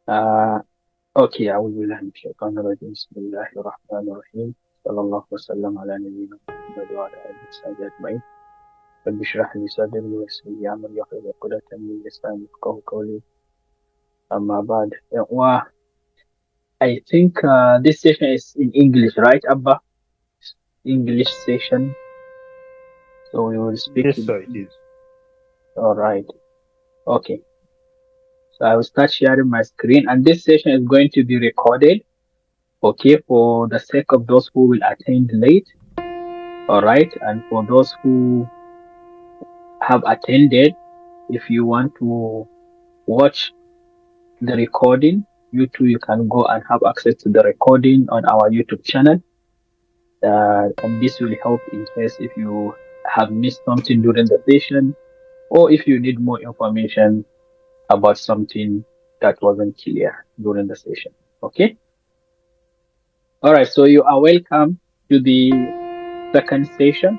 Uh, okay, أعوذ بالله من الشيطان الرجيم بسم الله الرحمن الرحيم صلى الله وسلم على نبينا محمد وعلى آله وصحبه أجمعين رب اشرح لي صدري ويسر لي أمري واحلل عقدة من لساني يفقهوا قولي أما بعد I think this session is in English, right, Abba? English session, so we will speak Yes, in sir, it English. is. All right. Okay. So I will start sharing my screen, and this session is going to be recorded. Okay, for the sake of those who will attend late. All right, and for those who have attended, if you want to watch the recording, you can go and have access to the recording on our YouTube channel. And this will help in case if you have missed something during the session, or if you need more information about something that wasn't clear during the session. Okay. All right. So you are welcome to the second session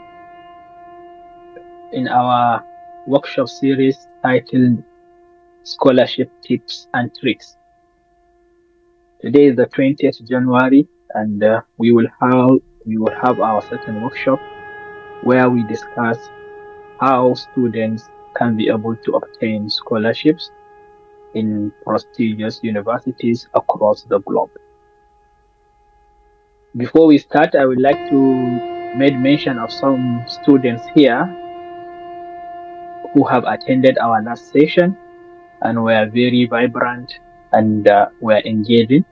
in our workshop series titled Scholarship Tips and Tricks. Today is the 20th January, and we will have our second workshop where we discuss how students can be able to obtain scholarships in prestigious universities across the globe. Before we start, I would like to make mention of some students here who have attended our last session and were very vibrant and were engaging,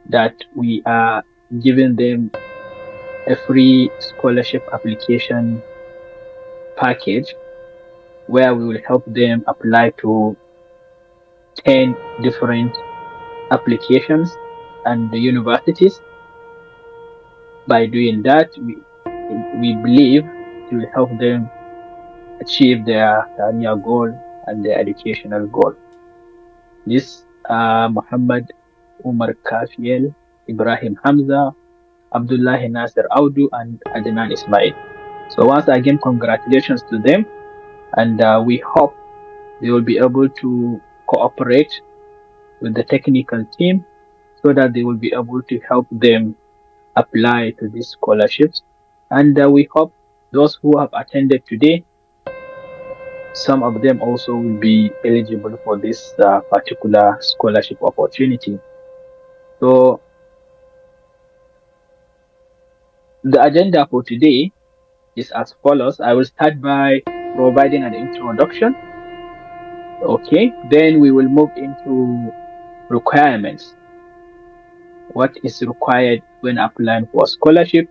that we are giving them a free scholarship application package where we will help them apply to 10 different applications and the universities. By doing that, we believe it will help them achieve their career goal and their educational goal. This Muhammad Umar Kafiel, Ibrahim Hamza, Abdullah Nasser Audu, and Adnan Ismail. So once again, congratulations to them, and we hope they will be able to cooperate with the technical team so that they will be able to help them apply to these scholarships. And we hope those who have attended today, some of them also will be eligible for this particular scholarship opportunity. So the agenda for today is as follows. I will start by providing an introduction. Okay, then we will move into requirements. What is required when applying for a scholarship?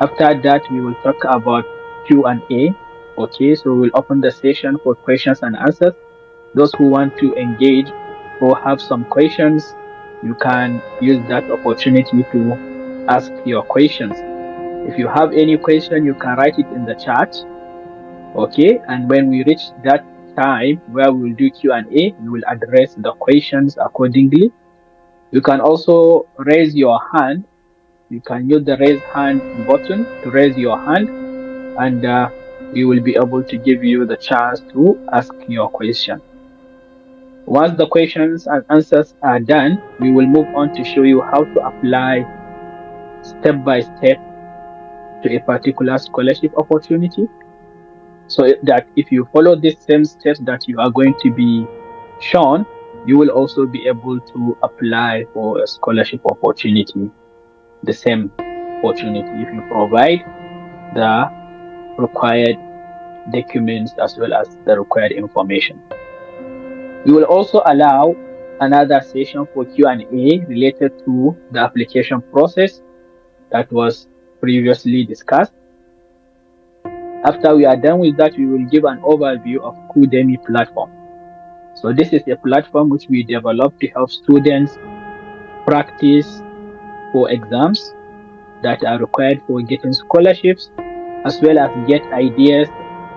After that, we will talk about Q&A. Okay, so we'll open the session for questions and answers. Those who want to engage or have some questions, you can use that opportunity to ask your questions. If you have any question, you can write it in the chat. Okay, and when we reach that time where we will do Q&A, we will address the questions accordingly. You can also raise your hand. You can use the raise hand button to raise your hand, and we will be able to give you the chance to ask your question. Once the questions and answers are done, we will move on to show you how to apply step by step to a particular scholarship opportunity. So that if you follow these same steps that you are going to be shown, you will also be able to apply for a scholarship opportunity, the same opportunity, if you provide the required documents as well as the required information. We will also allow another session for Q&A related to the application process that was previously discussed. After we are done with that, we will give an overview of Udemy platform. So this is a platform which we developed to help students practice for exams that are required for getting scholarships, as well as get ideas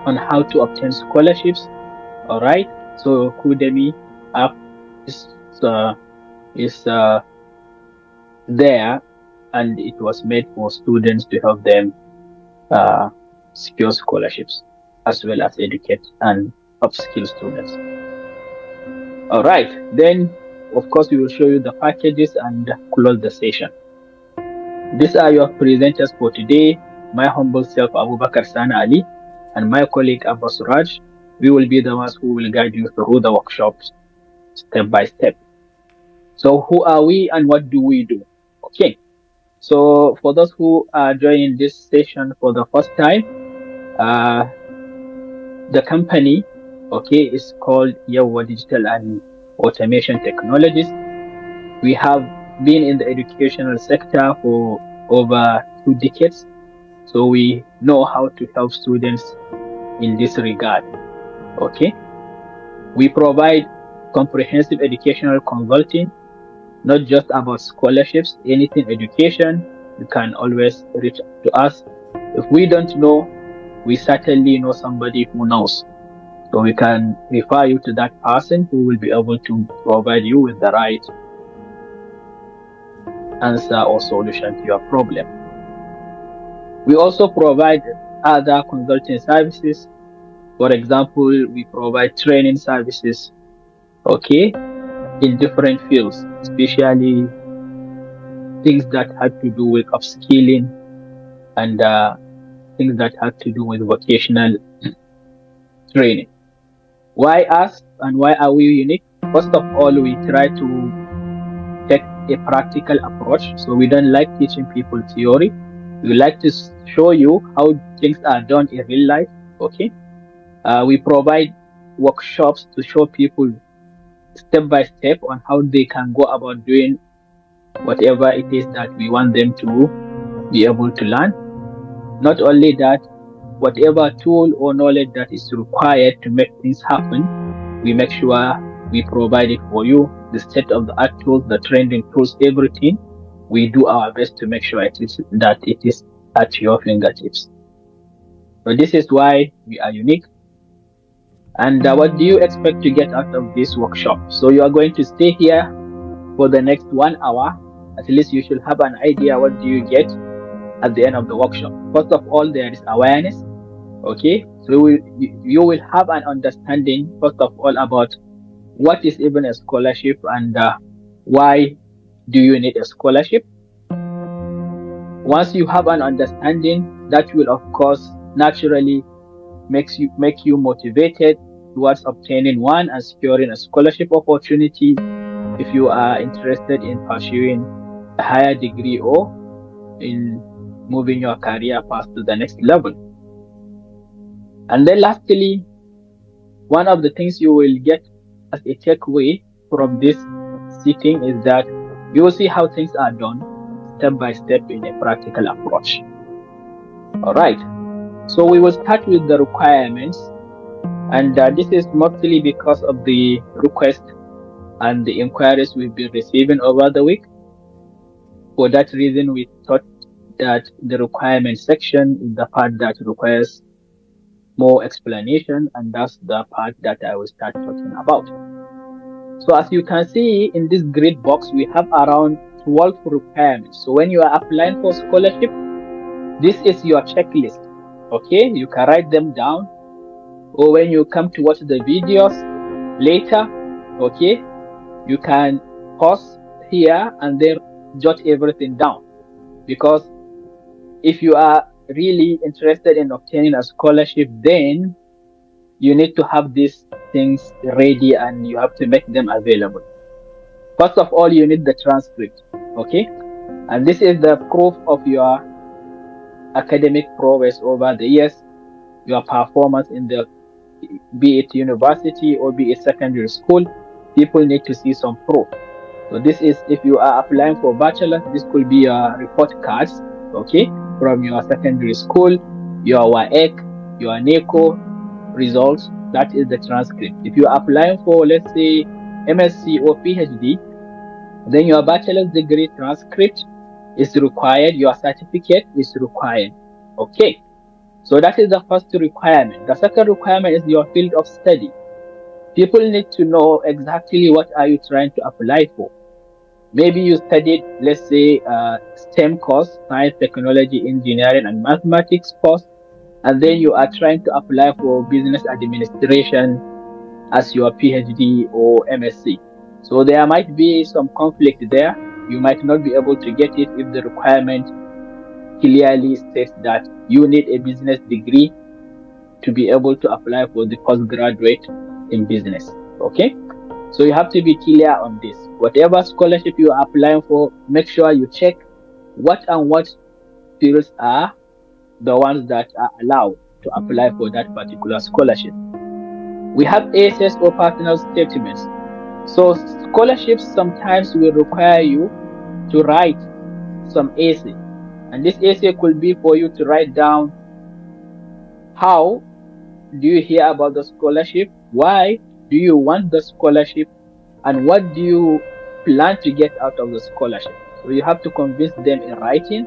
on how to obtain scholarships. All right. So Udemy app is uh, is there, and it was made for students to help them uh, secure scholarships as well as educate and upskill students. All right. Then of course, we will show you the packages and close the session. These are your presenters for today. My humble self, Abubakar Sana Ali, and my colleague Abbas Raj. We will be the ones who will guide you through the workshops step by step. So who are we and what do we do? Okay. So for those who are joining this session for the first time, the company, okay, is called Yawa Digital and Automation Technologies. We have been in the educational sector for over 2 decades, so we know how to help students in this regard. Okay, we provide comprehensive educational consulting, not just about scholarships, anything education. You can always reach to us. If we don't know, we certainly know somebody who knows. So we can refer you to that person who will be able to provide you with the right answer or solution to your problem. We also provide other consulting services. For example, we provide training services, okay, in different fields, especially things that have to do with upskilling and things that have to do with vocational training. Why us and why are we unique? First of all, we try to take a practical approach. So we don't like teaching people theory. We like to show you how things are done in real life. Okay. We provide workshops to show people step by step on how they can go about doing whatever it is that we want them to be able to learn. Not only that, whatever tool or knowledge that is required to make things happen, we make sure we provide it for you. The state of the art tools, the trending tools, everything, we do our best to make sure it is at your fingertips. So this is why we are unique. And what do you expect to get out of this workshop? So you are going to stay here for the next 1 hour. At least you should have an idea what do you get at the end of the workshop. First of all, there is awareness. Okay, so you will have an understanding, first of all, about what is even a scholarship and why do you need a scholarship. Once you have an understanding, that will of course naturally make you motivated towards obtaining one and securing a scholarship opportunity if you are interested in pursuing a higher degree or in moving your career path to the next level. And then lastly, one of the things you will get as a takeaway from this sitting is that you will see how things are done step by step in a practical approach. All right, so we will start with the requirements, and this is mostly because of the request and the inquiries we've been receiving over the week. For that reason, we thought that the requirement section is the part that requires more explanation, and that's the part that I will start talking about. So as you can see in this grid box, we have around 12 requirements. So when you are applying for scholarship, this is your checklist. Okay, you can write them down, or when you come to watch the videos later, okay, you can pause here and then jot everything down, because if you are really interested in obtaining a scholarship, then you need to have these things ready and you have to make them available. First of all, you need the transcript, okay, and this is the proof of your academic progress over the years, your performance in the, be it university or be it secondary school. People need to see some proof. So this is, if you are applying for bachelor, this could be your report cards, okay, from your secondary school, your WAEC, your NECO results. That is the transcript. If you are applying for, let's say, MSc or PhD, then your bachelor's degree transcript is required, your certificate is required. Okay, so that is the first requirement. The second requirement is your field of study. People need to know exactly what are you trying to apply for. Maybe you studied, let's say, STEM course, science, technology, engineering, and mathematics course, and then you are trying to apply for business administration as your PhD or MSc. So there might be some conflict there. You might not be able to get it if the requirement clearly states that you need a business degree to be able to apply for the postgraduate in business. Okay, so you have to be clear on this. Whatever scholarship you are applying for, make sure you check what and what fields are the ones that are allowed to apply for that particular scholarship. We have essays or personal statements. So scholarships sometimes will require you to write some essay, and this essay could be for you to write down how do you hear about the scholarship, why do you want the scholarship, and what do you plan to get out of the scholarship. So you have to convince them in writing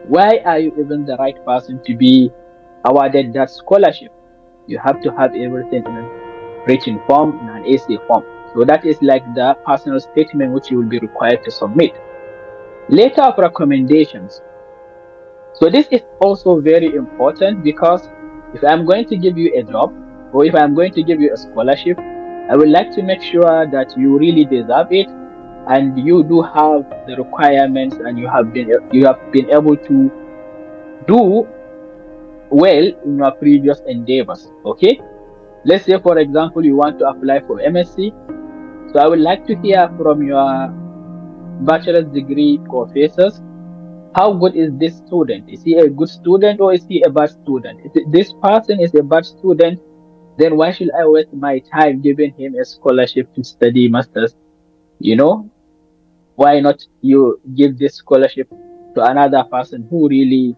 why are you even the right person to be awarded that scholarship. You have to have everything in a written form, in an essay form. So that is like the personal statement which you will be required to submit. Letter of recommendations. So this is also very important because if I'm going to give you a job or if I'm going to give you a scholarship, I would like to make sure that you really deserve it and you do have the requirements and you have been able to do well in your previous endeavors. Okay, let's say for example you want to apply for MSc. So I would like to hear from your bachelor's degree professors, how good is this student? Is he a good student or is he a bad student? If this person is a bad student, then why should I waste my time giving him a scholarship to study masters? You know, why not you give this scholarship to another person who really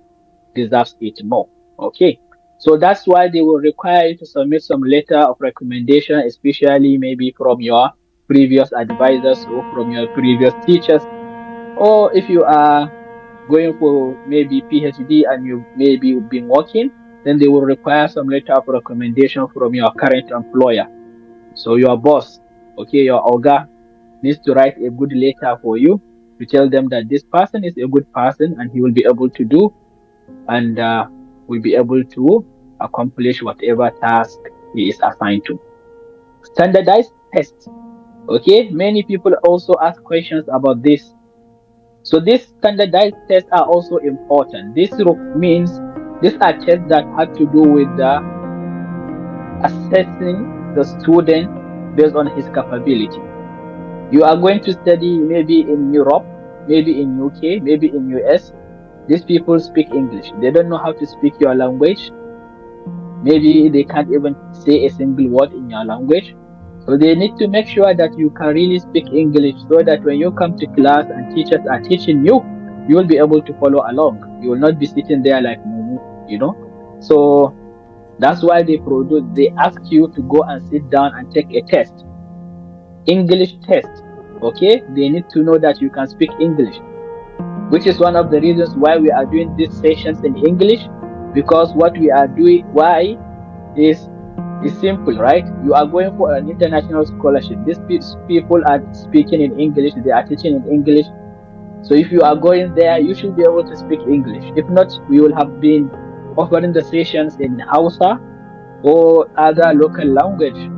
deserves it more? Okay, so that's why they will require you to submit some letter of recommendation, especially maybe from your previous advisors or from your previous teachers, or if you are going for maybe PhD and you maybe been working, then they will require some letter of recommendation from your current employer. So your boss, okay, your Oga needs to write a good letter for you to tell them that this person is a good person and he will be able to do and will be able to accomplish whatever task he is assigned to. Standardized tests. Okay, many people also ask questions about this. So these standardized tests are also important. This means these are tests that have to do with the assessing the student based on his capability. You are going to study maybe in Europe, maybe in UK, maybe in US. These people speak English. They don't know how to speak your language. Maybe they can't even say a single word in your language. So they need to make sure that you can really speak English so that when you come to class and teachers are teaching you, you will be able to follow along. You will not be sitting there like Mumu, you know. So that's why they ask you to go and sit down and take a test. English test. Okay, they need to know that you can speak English, which is one of the reasons why we are doing these sessions in English, because what we are doing, why is simple, right? You are going for an international scholarship. These people are speaking in English, they are teaching in English. So if you are going there, you should be able to speak English. If not, we will have been offering the sessions in Hausa or other local language.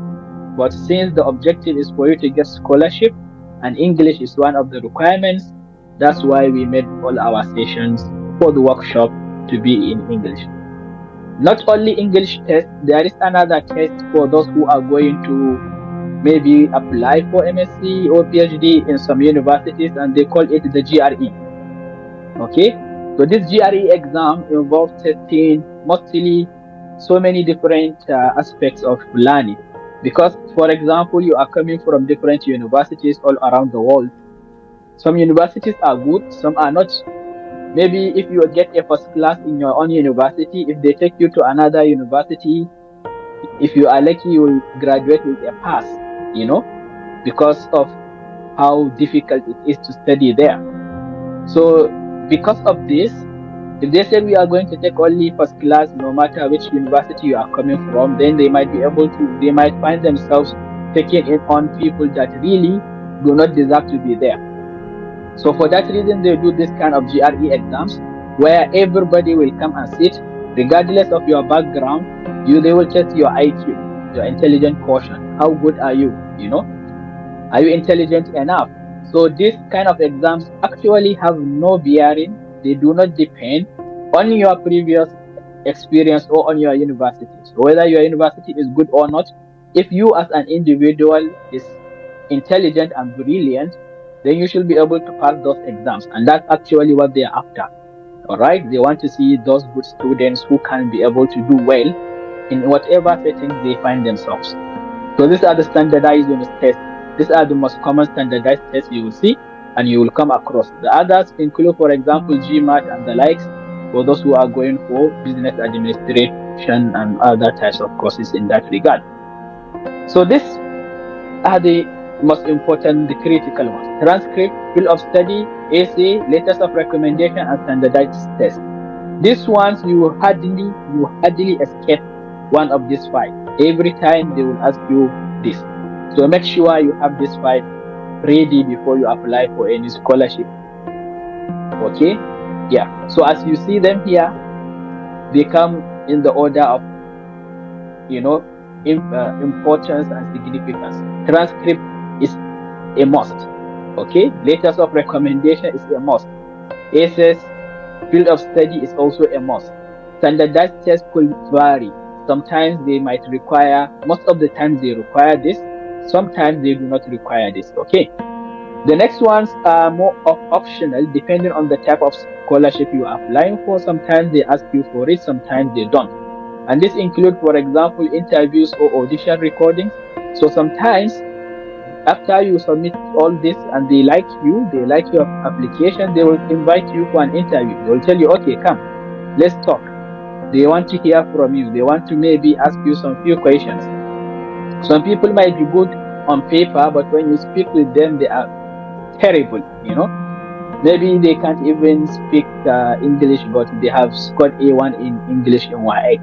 But since the objective is for you to get scholarship and English is one of the requirements, that's why we made all our sessions for the workshop to be in English. Not only English test, there is another test for those who are going to maybe apply for MSc or PhD in some universities, and they call it the GRE. Okay, so this GRE exam involves testing mostly so many different aspects of learning. Because, for example, you are coming from different universities all around the world. Some universities are good, some are not. Maybe if you get a first class in your own university, if they take you to another university, if you are lucky, you will graduate with a pass, you know, because of how difficult it is to study there. So because of this, if they said we are going to take only first class, no matter which university you are coming from, then they might find themselves taking in on people that really do not deserve to be there. So for that reason, they do this kind of GRE exams where everybody will come and sit, regardless of your background. They will test your IQ, your intelligent quotient. How good are you? You know, Are you intelligent enough? So these kind of exams actually have no bearing. They do not depend on your previous experience or on your university. So whether your university is good or not, if you as an individual is intelligent and brilliant, then you should be able to pass those exams. And that's actually what they are after. All right. They want to see those good students who can be able to do well in whatever settings they find themselves. So these are the standardized unit tests. These are the most common standardized tests you will see and you will come across. The others include, for example, GMAT and the likes for those who are going for business administration and other types of courses in that regard. So these are the most important, the critical ones: transcript, field of study, essay, letters of recommendation, and standardized tests. These ones you hardly escape one of these five. Every time they will ask you this. So make sure you have these five ready before you apply for any scholarship. Okay? Yeah. So as you see them here, they come in the order of you know importance and significance. Transcript is a must. Okay? Letters of recommendation is a must. Essays, field of study is also a must. Standardized tests could vary. Sometimes they might require, most of the times they require this, sometimes they do not require this. Okay. The next ones are more optional depending on the type of scholarship you are applying for. Sometimes they ask you for it, sometimes they don't. And this include, for example, interviews or audition recordings. So sometimes after you submit all this and they like you, they like your application, they will invite you for an interview. They will tell you, okay, come, let's talk. They want to hear from you. They want to maybe ask you some few questions. Some people might be good on paper, but when you speak with them, they are terrible. Maybe they can't even speak English, but they have scored A1 in English in YA.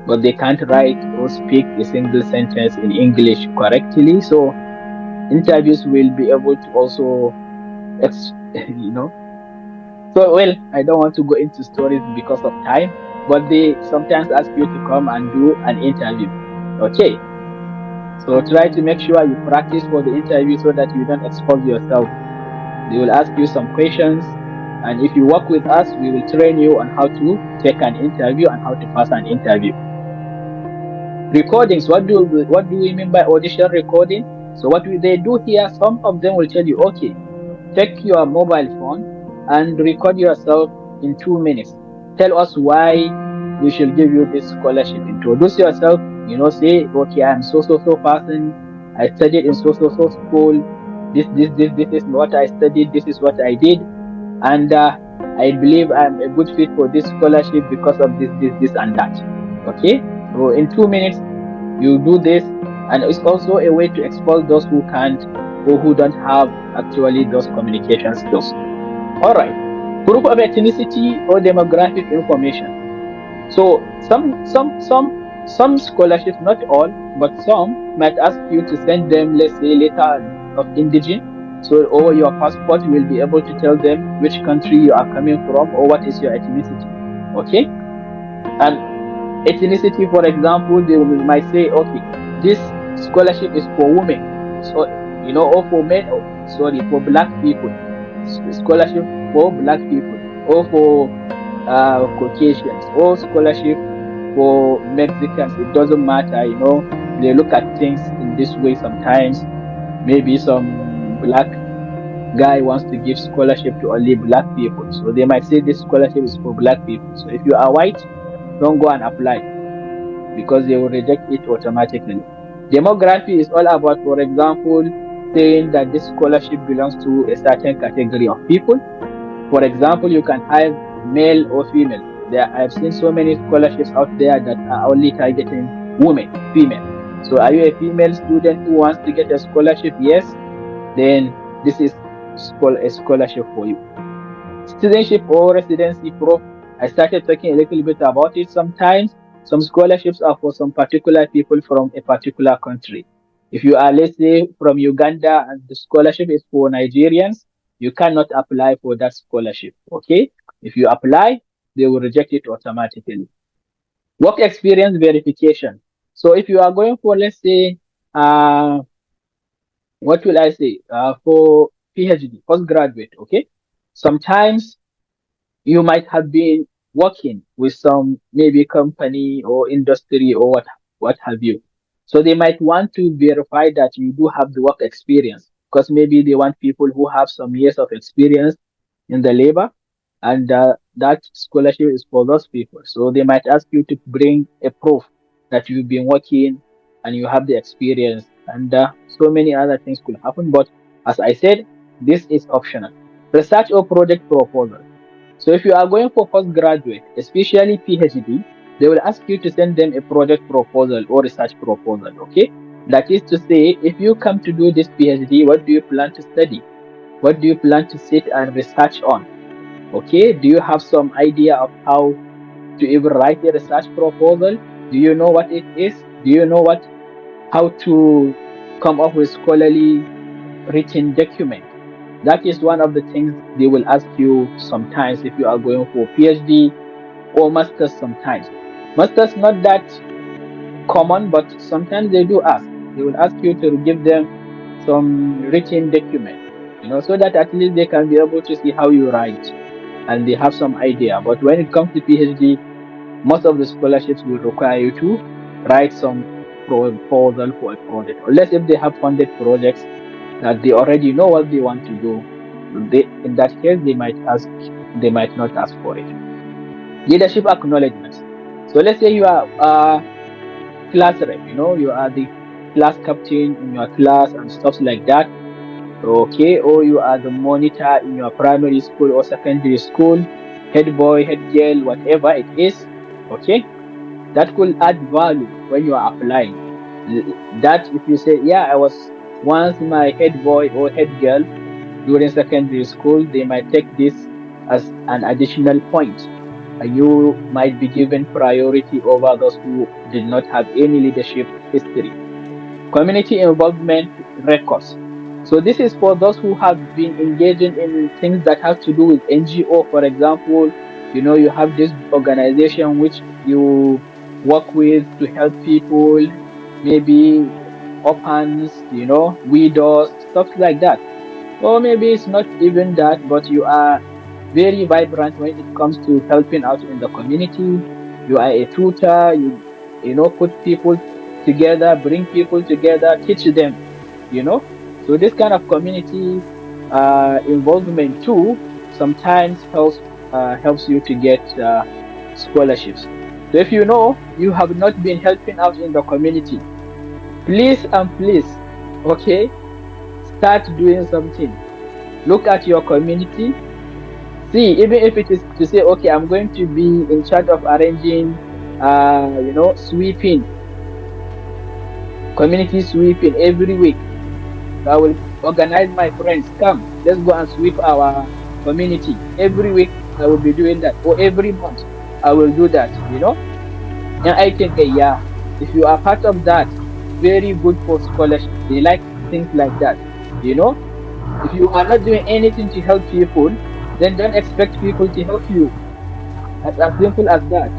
But they can't write or speak a single sentence in English correctly. So interviews will be able to also, you know. So, well, I don't want to go into stories because of time, but they sometimes ask you to come and do an interview. Okay. So try to make sure you practice for the interview so that you don't expose yourself. They will ask you some questions, and if you work with us, we will train you on how to take an interview and how to pass an interview. Recordings. What do we mean by audition recording? So what they do here, some of them will tell you, okay, take your mobile phone and record yourself in 2 minutes. Tell us why we should give you this scholarship. Introduce yourself, say, okay, I'm so person. I studied in so school. This is what I studied. This is what I did. And I believe I'm a good fit for this scholarship because of this, and that. Okay? So in 2 minutes, you do this. And it's also a way to expose those who can't or who don't have actually those communication skills. All right. Proof of ethnicity or demographic information. So some scholarships, not all, but some might ask you to send them, let's say, letter of indigene. So, or your passport will be able to tell them which country you are coming from or what is your ethnicity. Okay? And ethnicity, for example, they might say, okay, this scholarship is for women. So, or for men, for black people. Scholarship for black people, or for Caucasians, or scholarship for Mexicans. It doesn't matter, they look at things in this way sometimes. Maybe some black guy wants to give scholarship to only black people, so they might say this scholarship is for black people. So if you are white, don't go and apply because they will reject it automatically. Demography is all about, for example, saying that this scholarship belongs to a certain category of people. For example, you can have male or female. I've seen so many scholarships out there that are only targeting women, female. So are you a female student who wants to get a scholarship? Yes. Then this is a scholarship for you. Citizenship or residency proof. I started talking a little bit about it. Sometimes some scholarships are for some particular people from a particular country. If you are, let's say, from Uganda and the scholarship is for Nigerians, you cannot apply for that scholarship. Okay? If you apply, they will reject it automatically. Work experience verification. So if you are going for, let's say, what will I say? For PhD, postgraduate, okay? Sometimes you might have been working with some maybe company or industry or what have you. So they might want to verify that you do have the work experience, because maybe they want people who have some years of experience in the labor, and that scholarship is for those people. So they might ask you to bring a proof that you've been working and you have the experience, and so many other things could happen. But as I said, this is optional. Research or project proposal. So if you are going for postgraduate, especially PhD, they will ask you to send them a project proposal or research proposal. Okay, that is to say, if you come to do this PhD, what do you plan to study? What do you plan to sit and research on? Okay, do you have some idea of how to even write a research proposal? Do you know what it is? Do you know what how to come up with scholarly written document? That is one of the things they will ask you sometimes if you are going for PhD or masters sometimes. Masters not that common, but sometimes they do ask. They will ask you to give them some written document, so that at least they can be able to see how you write and they have some idea. But when it comes to PhD, most of the scholarships will require you to write some proposal for a project, unless if they have funded projects that they already know what they want to do. In that case, they might not ask for it. Leadership acknowledgements. So let's say you are class rep, you are the class captain in your class and stuff like that. Okay, or you are the monitor in your primary school or secondary school, head boy, head girl, whatever it is. Okay, that could add value when you are applying. That if you say, yeah, I was once my head boy or head girl during secondary school, they might take this as an additional point. You might be given priority over those who did not have any leadership history. Community involvement records. So this is for those who have been engaging in things that have to do with NGO, for example. You have this organization which you work with to help people, maybe orphans, widows, stuff like that. Or maybe it's not even that, but you are very vibrant when it comes to helping out in the community. You are a tutor, put people together, bring people together, teach them, you know. So this kind of community involvement too sometimes helps you to get scholarships. So if you know you have not been helping out in the community, please and please, okay, start doing something. Look at your community. See, even if it is to say, okay, I'm going to be in charge of arranging, sweeping, community sweeping every week. So I will organize my friends. Come, let's go and sweep our community every week. I will be doing that, or every month I will do that. And I think, yeah, if you are part of that, very good for scholarship. They like things like that. If you are not doing anything to help people, then don't expect people to help you. That's as simple as that.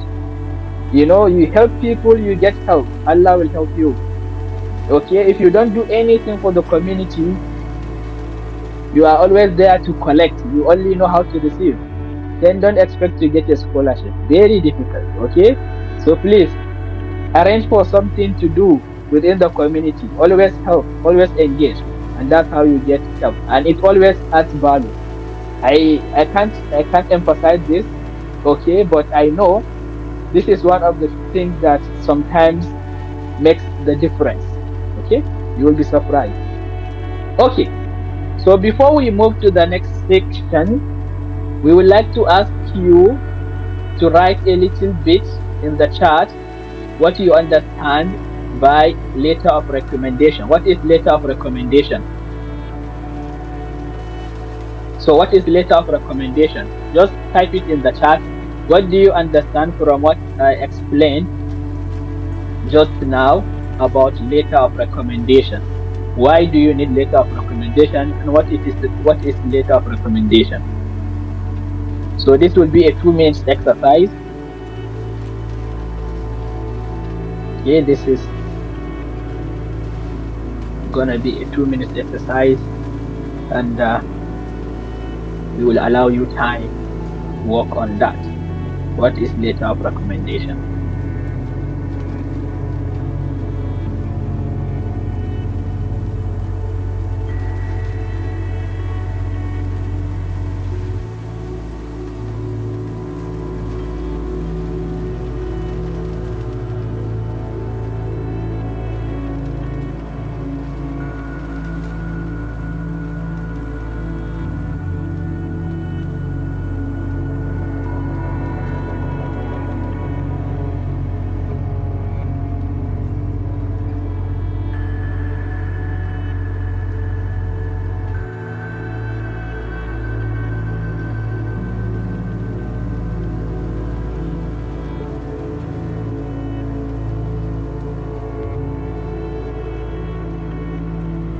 You help people, you get help. Allah will help you. Okay, if you don't do anything for the community, you are always there to collect. You only know how to receive. Then don't expect to get a scholarship. Very difficult. Okay, so please arrange for something to do within the community. Always help, always engage, and that's how you get help. And it always adds value. I can't emphasize this, okay, but I know this is one of the things that sometimes makes the difference. Okay, you will be surprised. Okay, so before we move to the next section, we would like to ask you to write a little bit in the chat what you understand by letter of recommendation. What is letter of recommendation? So what is letter of recommendation? Just type it in the chat. What do you understand from what I explained just now about letter of recommendation? Why do you need letter of recommendation, and what is letter of recommendation? So this will be a 2 minutes exercise. Okay, this is gonna be a 2 minute exercise, and we will allow you time to work on that. What is letter of recommendation?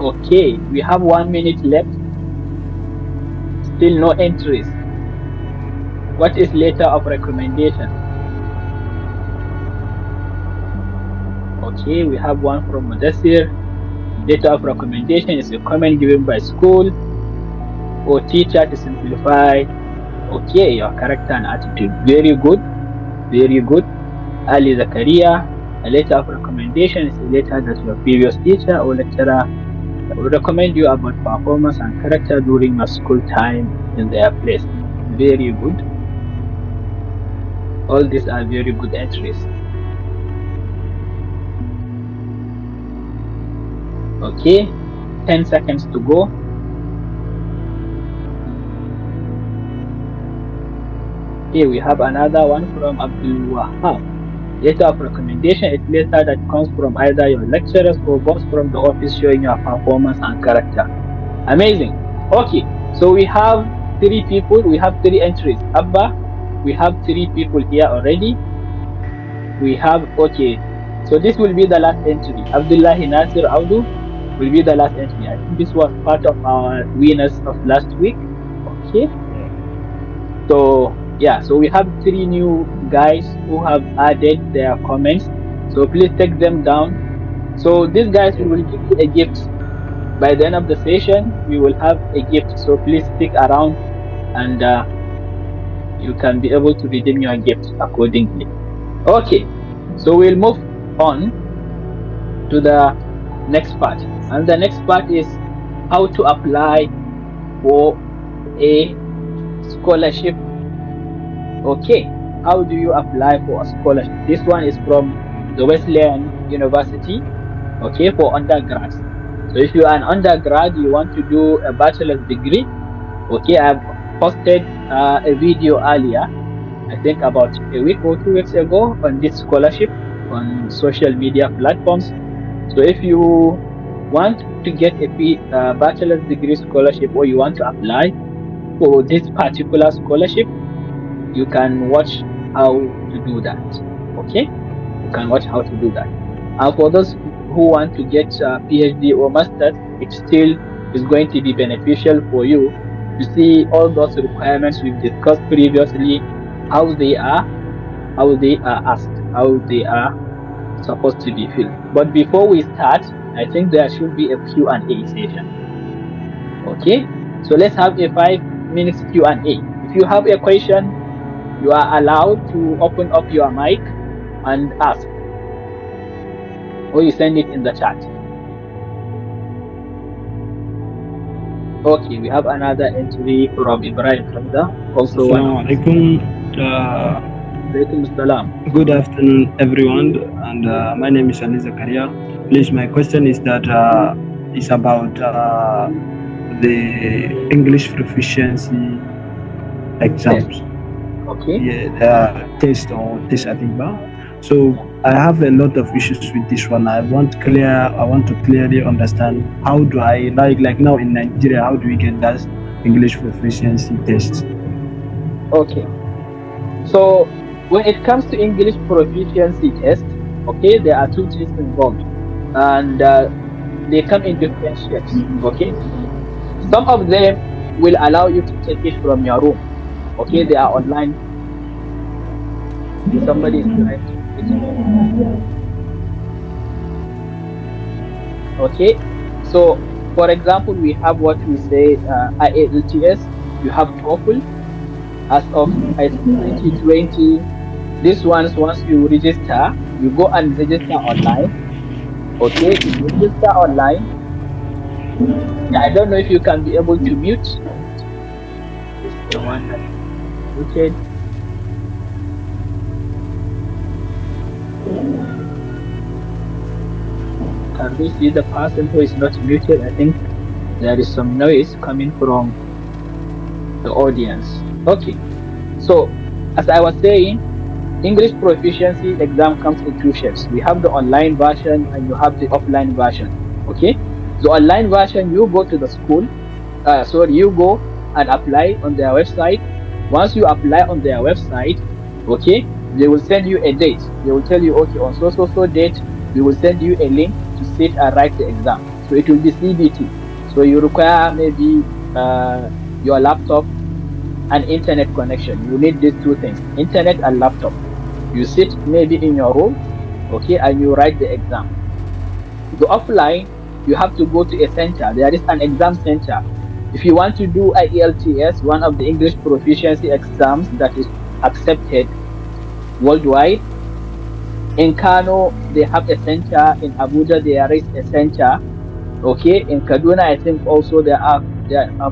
Okay, we have 1 minute left. Still no entries. What is letter of recommendation? Okay, we have one from Mudassir. Letter of recommendation is a comment given by school or teacher to simplify, okay, your character and attitude. Very good, very good. Ali Zakaria, a letter of recommendation is a letter that your previous teacher or lecturer will recommend you about performance and character during your school time in their place. Very good. All these are very good entries. Okay, 10 seconds to go. Here we have another one from Abdul Wahab. Letter of recommendation is letter that comes from either your lecturers or boss from the office showing your performance and character. Amazing. Okay, so we have 3 people, we have 3 entries. Abba, we have 3 people here already. We have, okay, so this will be the last entry. Abdullahi Nasir Audu will be the last entry. I think this was part of our winners of last week. Okay, so yeah, so we have 3 new guys who have added their comments, so please take them down. So these guys, we will give you a gift by the end of the session. We will have a gift, so please stick around and you can be able to redeem your gift accordingly. Okay, so we'll move on to the next part, and the next part is how to apply for a scholarship. Okay, how do you apply for a scholarship? This one is from the Wesleyan University, okay, for undergrads. So if you are an undergrad, you want to do a bachelor's degree, okay, I've posted a video earlier, I think about a week or 2 weeks ago, on this scholarship on social media platforms. So if you want to get a bachelor's degree scholarship, or you want to apply for this particular scholarship, you can watch how to do that. Okay, you can watch how to do that. And for those who want to get a PhD or master's, it still is going to be beneficial for you to see all those requirements we've discussed previously, how they are asked, how they are supposed to be filled. But before we start, I think there should be a Q&A session. Okay, so let's have a 5 minutes Q&A. If you have a question, you are allowed to open up your mic and ask, or you send it in the chat. Okay, we have another entry from Ibrahim Hamza, also one. Good afternoon, everyone, and my name is Ali Zakaria. Please, my question is that is about the English proficiency exams. Okay. Yeah, test or test, I think. So I have a lot of issues with this one. I want to clearly understand, how do I like now in Nigeria, how do we get that English proficiency test? Okay. So when it comes to English proficiency test, okay, there are 2 tests involved, and they come in different shapes. Okay, some of them will allow you to take it from your room. Okay, they are online. Somebody is trying to. Okay, So, for example, we have what we say IALTS, you have TOEFL as of I think 2020. This ones, once you register, you go and register online. Okay, if you register online, yeah, I don't know if you can be able to mute. This is the one that is muted. Can we see the person who is not muted? I think there is some noise coming from the audience. Okay, so as I was saying, English proficiency exam comes in two shapes. We have the online version and you have the offline version. Okay, the online version, you go to the school, sorry, you go and apply on their website. Once you apply on their website, okay, they will send you a date. They will tell you, okay, on so date, we will send you a link to sit and write the exam. So it will be CBT. So you require maybe your laptop and internet connection. You need these two things, internet and laptop. You sit maybe in your room, okay, and you write the exam. The offline, you have to go to a center. There is an exam center. If you want to do IELTS, one of the English proficiency exams that is accepted worldwide, in Kano, they have a center. In Abuja, there is a center. Okay, in Kaduna, I think also there are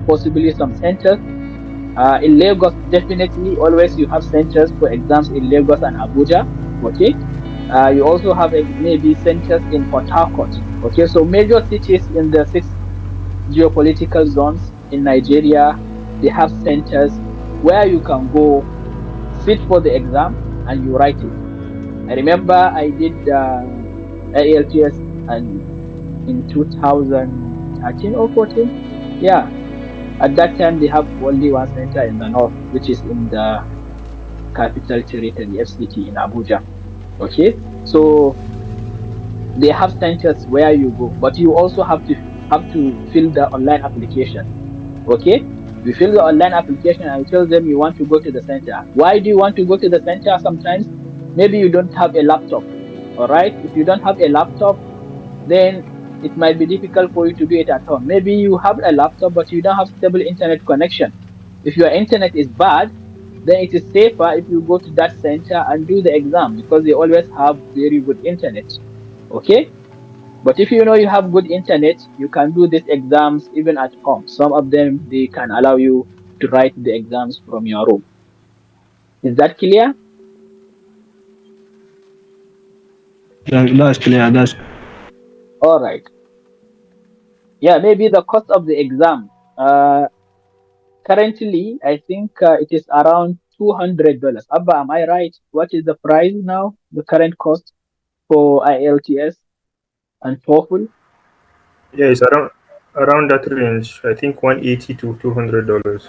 possibly some centers. In Lagos, definitely, always you have centers for exams in Lagos and Abuja. Okay. You also have maybe centers in Port Harcourt. Okay. So major cities in the six geopolitical zones in Nigeria, they have centers where you can go sit for the exam and you write it. I remember I did ALTS and in 2013 or 14. Yeah. At that time, they have only one center in the north, which is in the Capital Territory, FCT, in Abuja. Okay, so they have centers where you go, but you also have to fill the online application. Okay, you fill the online application and you tell them you want to go to the center. Why do you want to go to the center? Sometimes maybe you don't have a laptop. All right, if you don't have a laptop, then it might be difficult for you to do it at home. Maybe you have a laptop, but you don't have stable internet connection. If your internet is bad, then it is safer if you go to that center and do the exam because they always have very good internet. Okay? But if you know you have good internet, you can do these exams even at home. Some of them, they can allow you to write the exams from your room. Is that clear? That's clear. That's All right. Yeah, maybe the cost of the exam. Currently, I think it is around $200. Abba, am I right? What is the price now? The current cost for IELTS and TOEFL? Yeah, it's around that range. I think 180 to $200.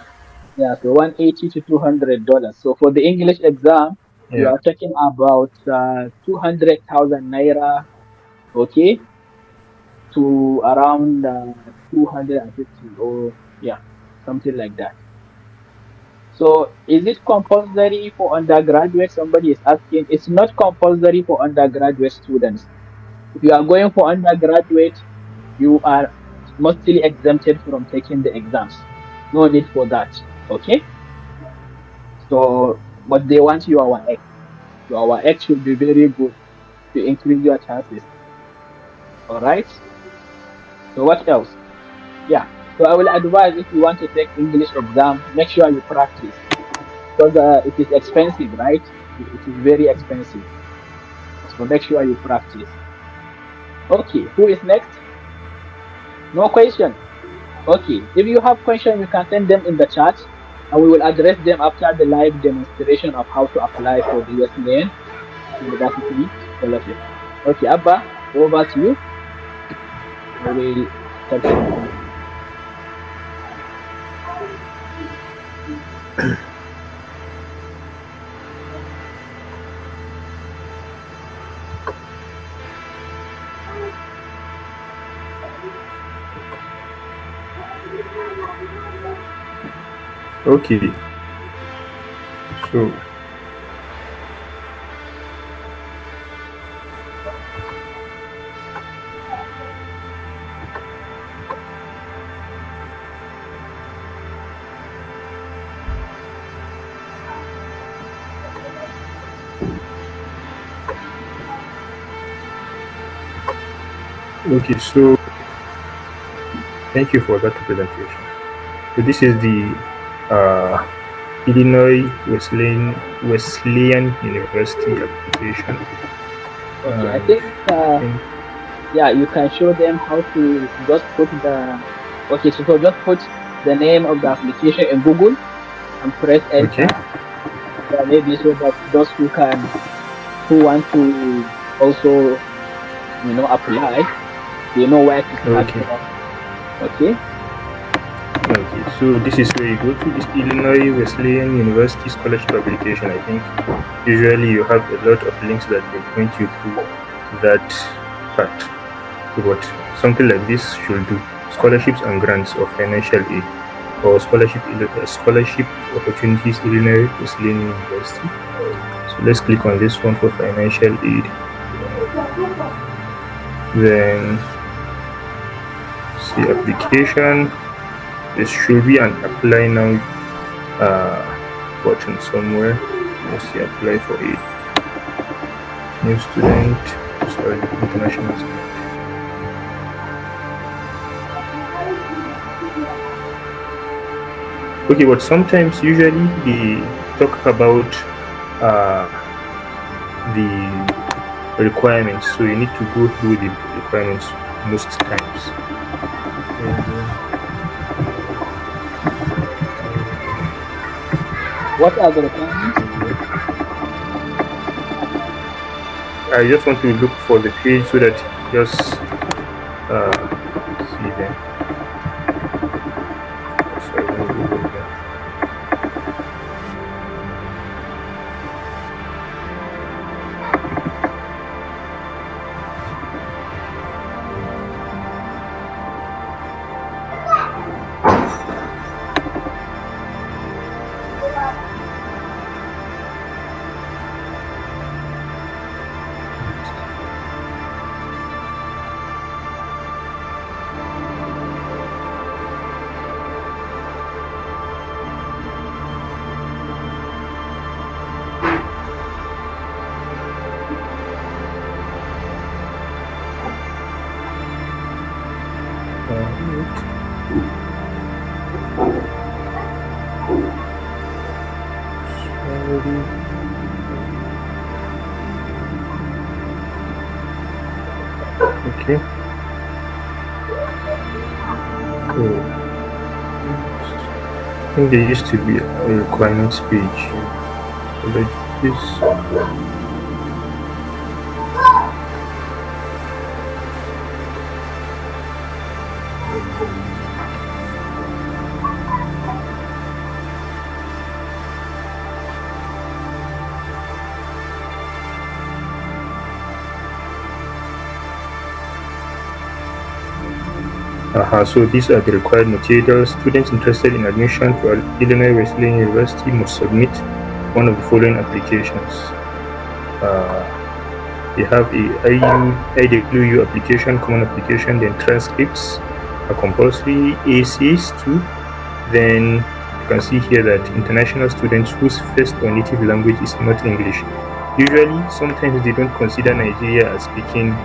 Yeah, so 180 to $200. So for the English exam, you Yeah. are talking about 200,000 naira, okay, to around 250 or yeah, something like that. So is it compulsory for undergraduate? Somebody is asking. It's not compulsory for undergraduate students. If you are going for undergraduate, you are mostly exempted from taking the exams. No need for that. Okay. So, but they want your X. Your X should be very good to increase your chances. All right. So what else? Yeah. So I will advise if you want to take English exam, make sure you practice because it is expensive, right? It is very expensive. So make sure you practice. Okay. Who is next? No question. Okay, if you have questions, you can send them in the chat and we will address them after the live demonstration of how to apply for the Wesleyan University scholarship. Okay, Abba, over to you. We will start shortly. Okay. So Okay, so thank you for that presentation. So this is the Illinois Wesleyan University application. Okay, I And think I think yeah, you can show them how to just put the okay. So just put the name of the application in Google and press okay, enter. Yeah, maybe so that those who want to also apply, they know where to start okay, from. Okay. okay. So this is where you go to this Illinois Wesleyan University scholarship application. I think usually you have a lot of links that will point you through that part. But something like this should do scholarships and grants of financial aid or scholarship opportunities Illinois Wesleyan University. So let's click on this one for financial aid. Then see application. There should be an apply now button somewhere. Let's see apply for aid. New student, sorry, international student. Okay, but sometimes usually they talk about the requirements, so you need to go through the requirements most times. What are the requirements? I just want to look for the page so that just see them. So let me Google them. Okay. Cool. I think there used to be a requirements page. Like this. So these are the required materials. Students interested in admission to Illinois Wesleyan University must submit one of the following applications. They have a IWU application, common application, then transcripts are compulsory, ACs too. Then you can see here that international students whose first or native language is not English. Usually, sometimes they don't consider Nigeria as speaking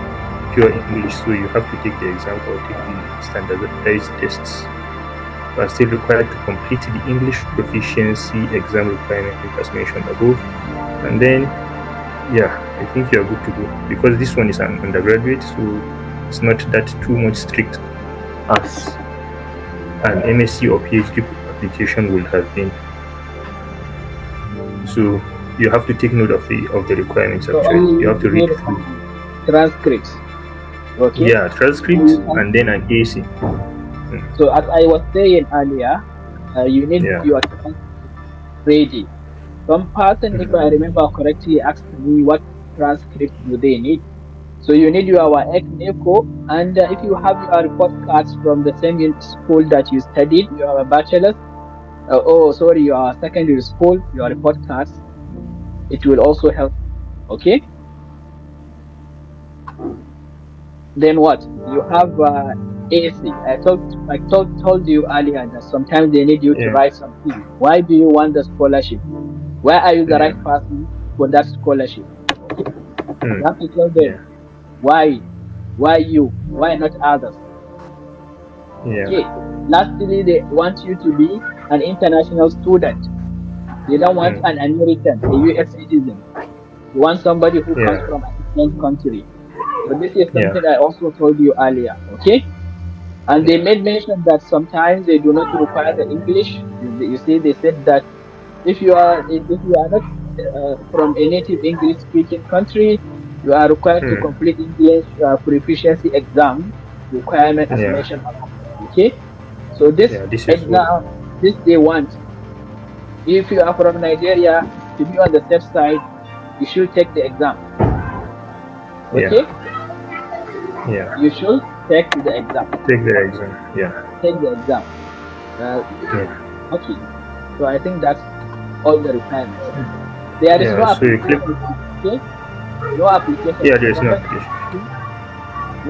pure English, so you have to take the exam or take the standardized tests. You are still required to complete the English proficiency exam requirement as mentioned above. And then, yeah, I think you are good to go because this one is an undergraduate, so it's not that too much strict as an MSc or PhD application will have been. So you have to take note of the requirements. Actually, you have to read through transcripts. Okay. Yeah, transcript and then an AC. So as I was saying earlier, you need your transcript ready. Some person, if I remember correctly, asked me what transcript do they need. So you need your ex-NECO, and if you have your report cards from the same school that you studied, you have a bachelor's, your secondary school, your report cards, it will also help. Okay. Then what? You have AC. I told you earlier that sometimes they need you to write something. Why do you want the scholarship? Why are you the right person for that scholarship. Okay? You have to tell them Yeah. why you, why not others. Okay. Yeah. Lastly, they want you to be an international student. They don't want an American, a US citizen. They want somebody who comes Yeah. from a different country. So this is Yeah. something I also told you earlier. Okay. And they Yeah. made mention that sometimes they do not require the English. You see, they said that if you are not from a native English speaking country, you are required to complete English proficiency exam requirement as Yeah. mentioned above. Okay, so this Yeah. This is what. exam, this they want. If you are from Nigeria, to be on the safe side, you should take the exam. Yeah. Okay, Yeah. you should take the exam. Take the exam. Yeah. Take the exam. Uh, Yeah. okay, so I think that's all the requirements. There is no Yeah. So you click. application fee. Okay, no application Yeah. fee. There's no Somebody application. asked you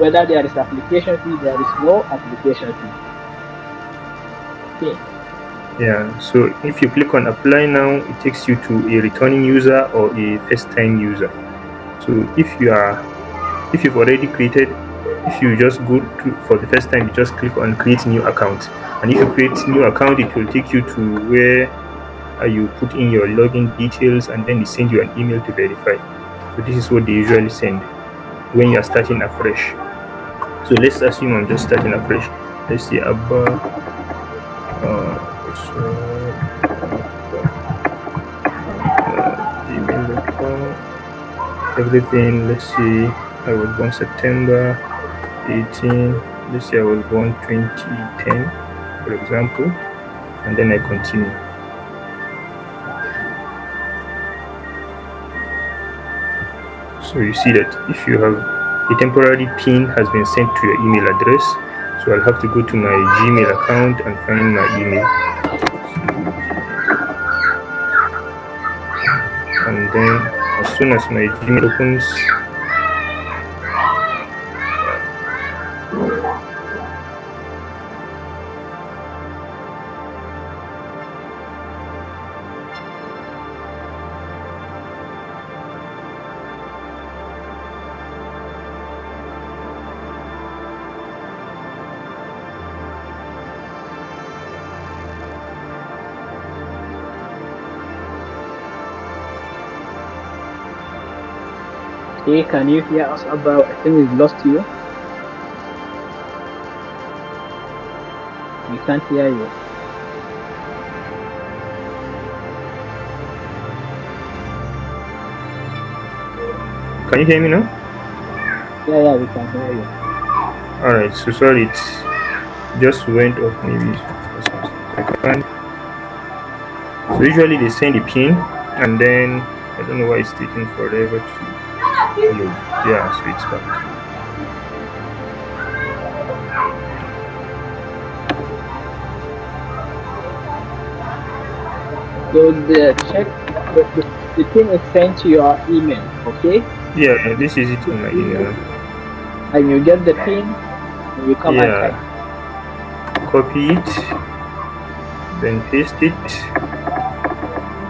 whether there is application fee. There is no application fee. Okay. Yeah, so if you click on apply now, it takes you to a returning user or a first time user. So if you've already created, if you just go to for the first time, you just click on create new account. And if you create new account, it will take you to where you put in your login details and then they send you an email to verify. So this is what they usually send when you are starting afresh. So let's assume I'm just starting afresh. Let's see Abba. Gmail.com, everything. Let's see, I was born September 18. Let's say I was born 2010, for example, and then I continue. So you see that if you have a temporary PIN has been sent to your email address, so I'll have to go to my Gmail account and find my email. And then as soon as my Gmail opens, Okay, can you hear us about? I think we've lost you. We can't hear you. can you hear me now? Yeah, we can hear you. Alright, so sorry, it just went off maybe for some second. So usually they send a PIN and then I don't know why it's taking forever to load. Yeah, so it's back. So the pin is sent to your email, okay? Yeah, this is it on my email. And you get the pin and you come and type. Copy it, then paste it,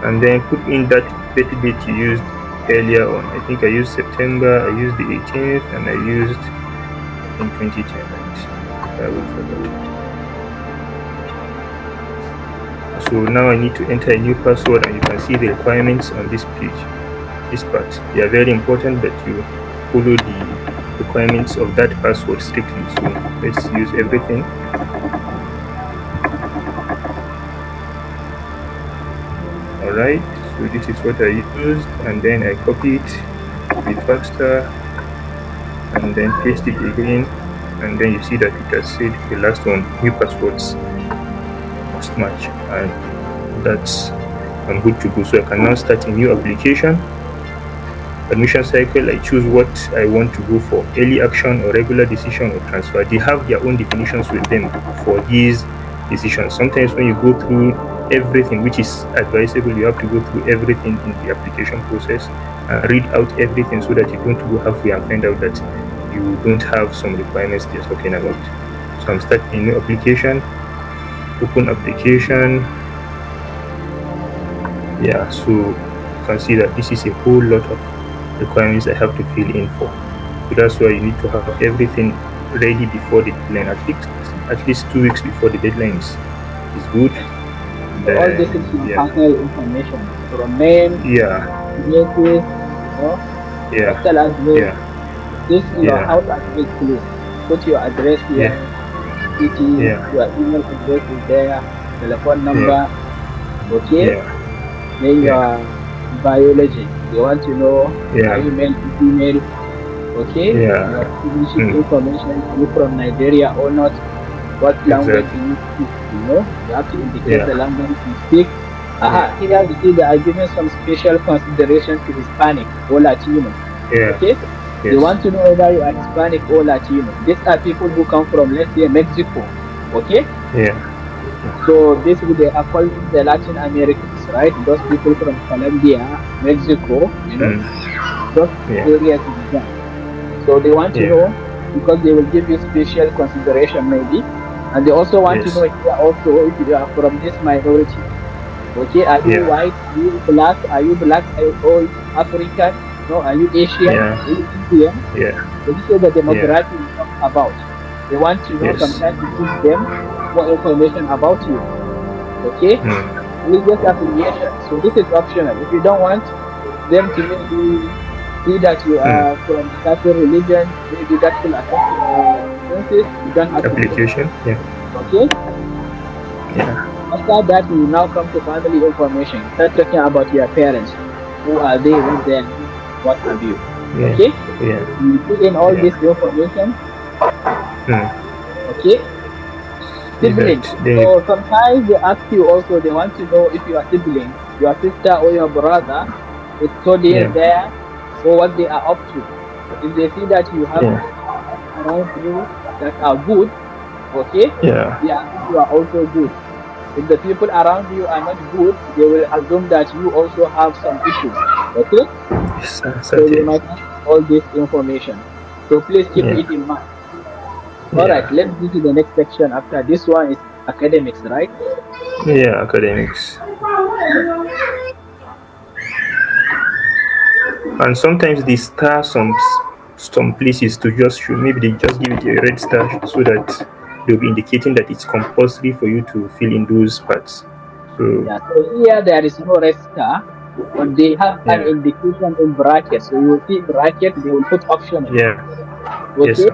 and then put in that petty date you used earlier on. I think I used September, I used the 18th, and I used in 2010. I will forget. So now I need to enter a new password, and you can see the requirements on this page. This part, they are very important that you follow the requirements of that password strictly. So let's use everything. Alright, so this is what I used, and then I copy it with faster and then paste it again, and then you see that it has said the last one, new passwords must match, and that's I'm good to go. So I can now start a new application. Admission cycle, I choose what I want to go for, early action or regular decision or transfer. They have their own definitions with them for these decisions. Sometimes when you go through everything, which is advisable, you have to go through everything in the application process and read out everything so that you don't go halfway and find out that you don't have some requirements they're talking about. So I'm starting a new application, open application. Yeah, so can see that this is a whole lot of requirements I have to fill in for. So that's why you need to have everything ready before the deadline, at least 2 weeks before the deadline is good. So all this is personal information from name, addresses, postal address. This is your house address, please. Put your address here, city, your email address is there, telephone number, okay? Then your biology. They want to know are you male or female, okay? Your English information, are you from Nigeria or not? What language do you speak? You have to indicate the language you speak. Here you see they are giving some special consideration to Hispanic or Latino. Okay? They want to know whether you are Hispanic or Latino. These are people who come from, let's say, Mexico. Okay? So this they are called the Latin Americans, right? Those people from Colombia, Mexico, those areas. So they want to know because they will give you special consideration maybe. And they also want to know here also if you are from this minority. Okay, are you white? Are you black? Are you African? No, are you Asian? Are you Indian? So this is the demographic we talk about. They want to know sometimes to teach them more information about you. Okay? Religious affiliation. So this is optional. If you don't want them to maybe see that you are from a certain religion, maybe that will affect your senses, you don't have application. Okay? After that, we will now come to family information. Start talking about your parents. Who are they? Who's there? What have you? Okay? You put in all this information. Okay? Siblings. So sometimes they ask you also, they want to know if you are sibling, your sister or your brother is studying there, or what they are up to. If they see that you have around you that are good, okay? You are also good. If the people around you are not good, they will assume that you also have some issues. Okay? So you might have all this information. So please keep it in mind. Alright, let's go to the next section. After this one is academics, right? Academics. And sometimes they star some places to just show, maybe they just give it a red star so that they'll be indicating that it's compulsory for you to fill in those parts. So here there is no red star, but they have an indication in brackets. So you will see bracket, they will put optional. Okay.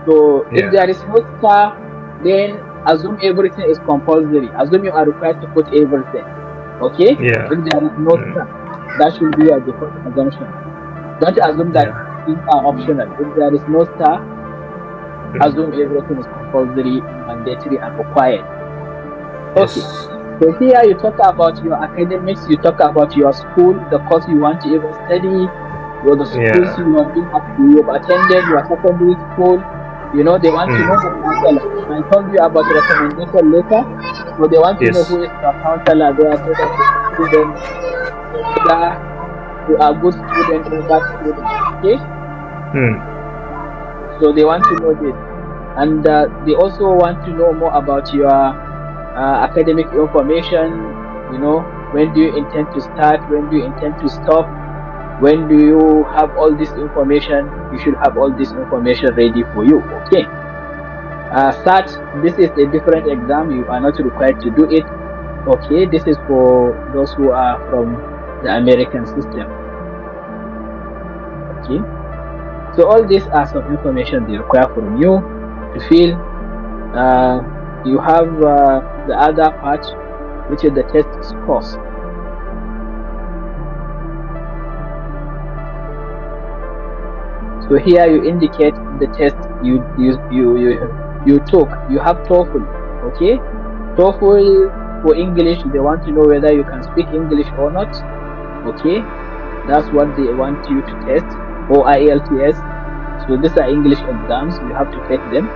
So if there is no star, then assume everything is compulsory. Assume you are required to put everything. Okay. If there is no star, that should be a default assumption. Don't assume that things are optional. If there is no star, assume everything is compulsory, mandatory, and required. Okay. So here you talk about your academics, you talk about your school, the course you want to even study, or the schools you have attended, your secondary school. They want to know the counselor. I told you about the recommendation letter, so they want to know who is the counselor there, so that the students who are good students or bad students. Okay? So they want to know this. And they also want to know more about your academic information. When do you intend to start? When do you intend to stop? When do you have all this information? You should have all this information ready for you. Okay. SAT, this is a different exam. You are not required to do it. Okay. This is for those who are from the American system. Okay. So all these are some information they require from you to fill. You have the other part, which is the test scores. So here you indicate the test you took. You have TOEFL, okay? TOEFL for English, they want to know whether you can speak English or not, okay? That's what they want you to test, or IELTS. So these are English exams, you have to take them,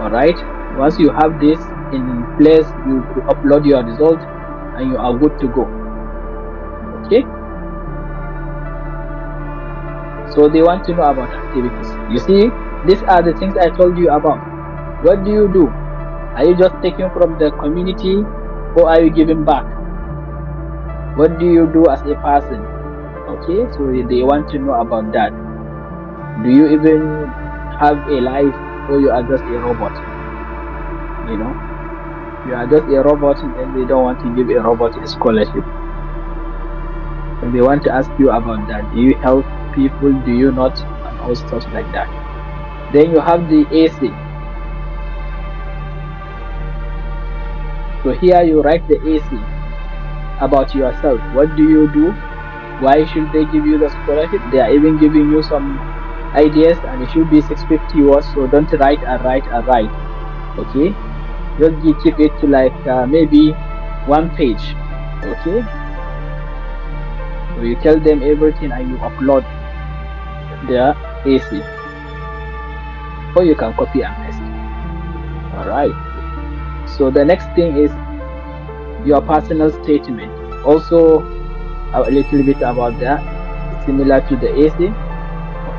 all right? Once you have this in place, you upload your result and you are good to go, okay? So they want to know about activities. You see, these are the things I told you about. What do you do? Are you just taking from the community, or are you giving back? What do you do as a person? Okay, so they want to know about that. Do you even have a life, or you are just a robot? You know, you are just a robot, and then they don't want to give a robot a scholarship. And they want to ask you about that. Do you help people? Do you not? And all stuff like that. Then you have the essay. So here you write the essay about yourself. What do you do? Why should they give you the scholarship? They are even giving you some ideas, and it should be 650 words. So don't write and write and write. Okay, just keep it to like maybe 1 page. Okay, so you tell them everything and you upload their essay, or you can copy and paste. All right, so the next thing is your personal statement. Also a little bit about that, similar to the essay.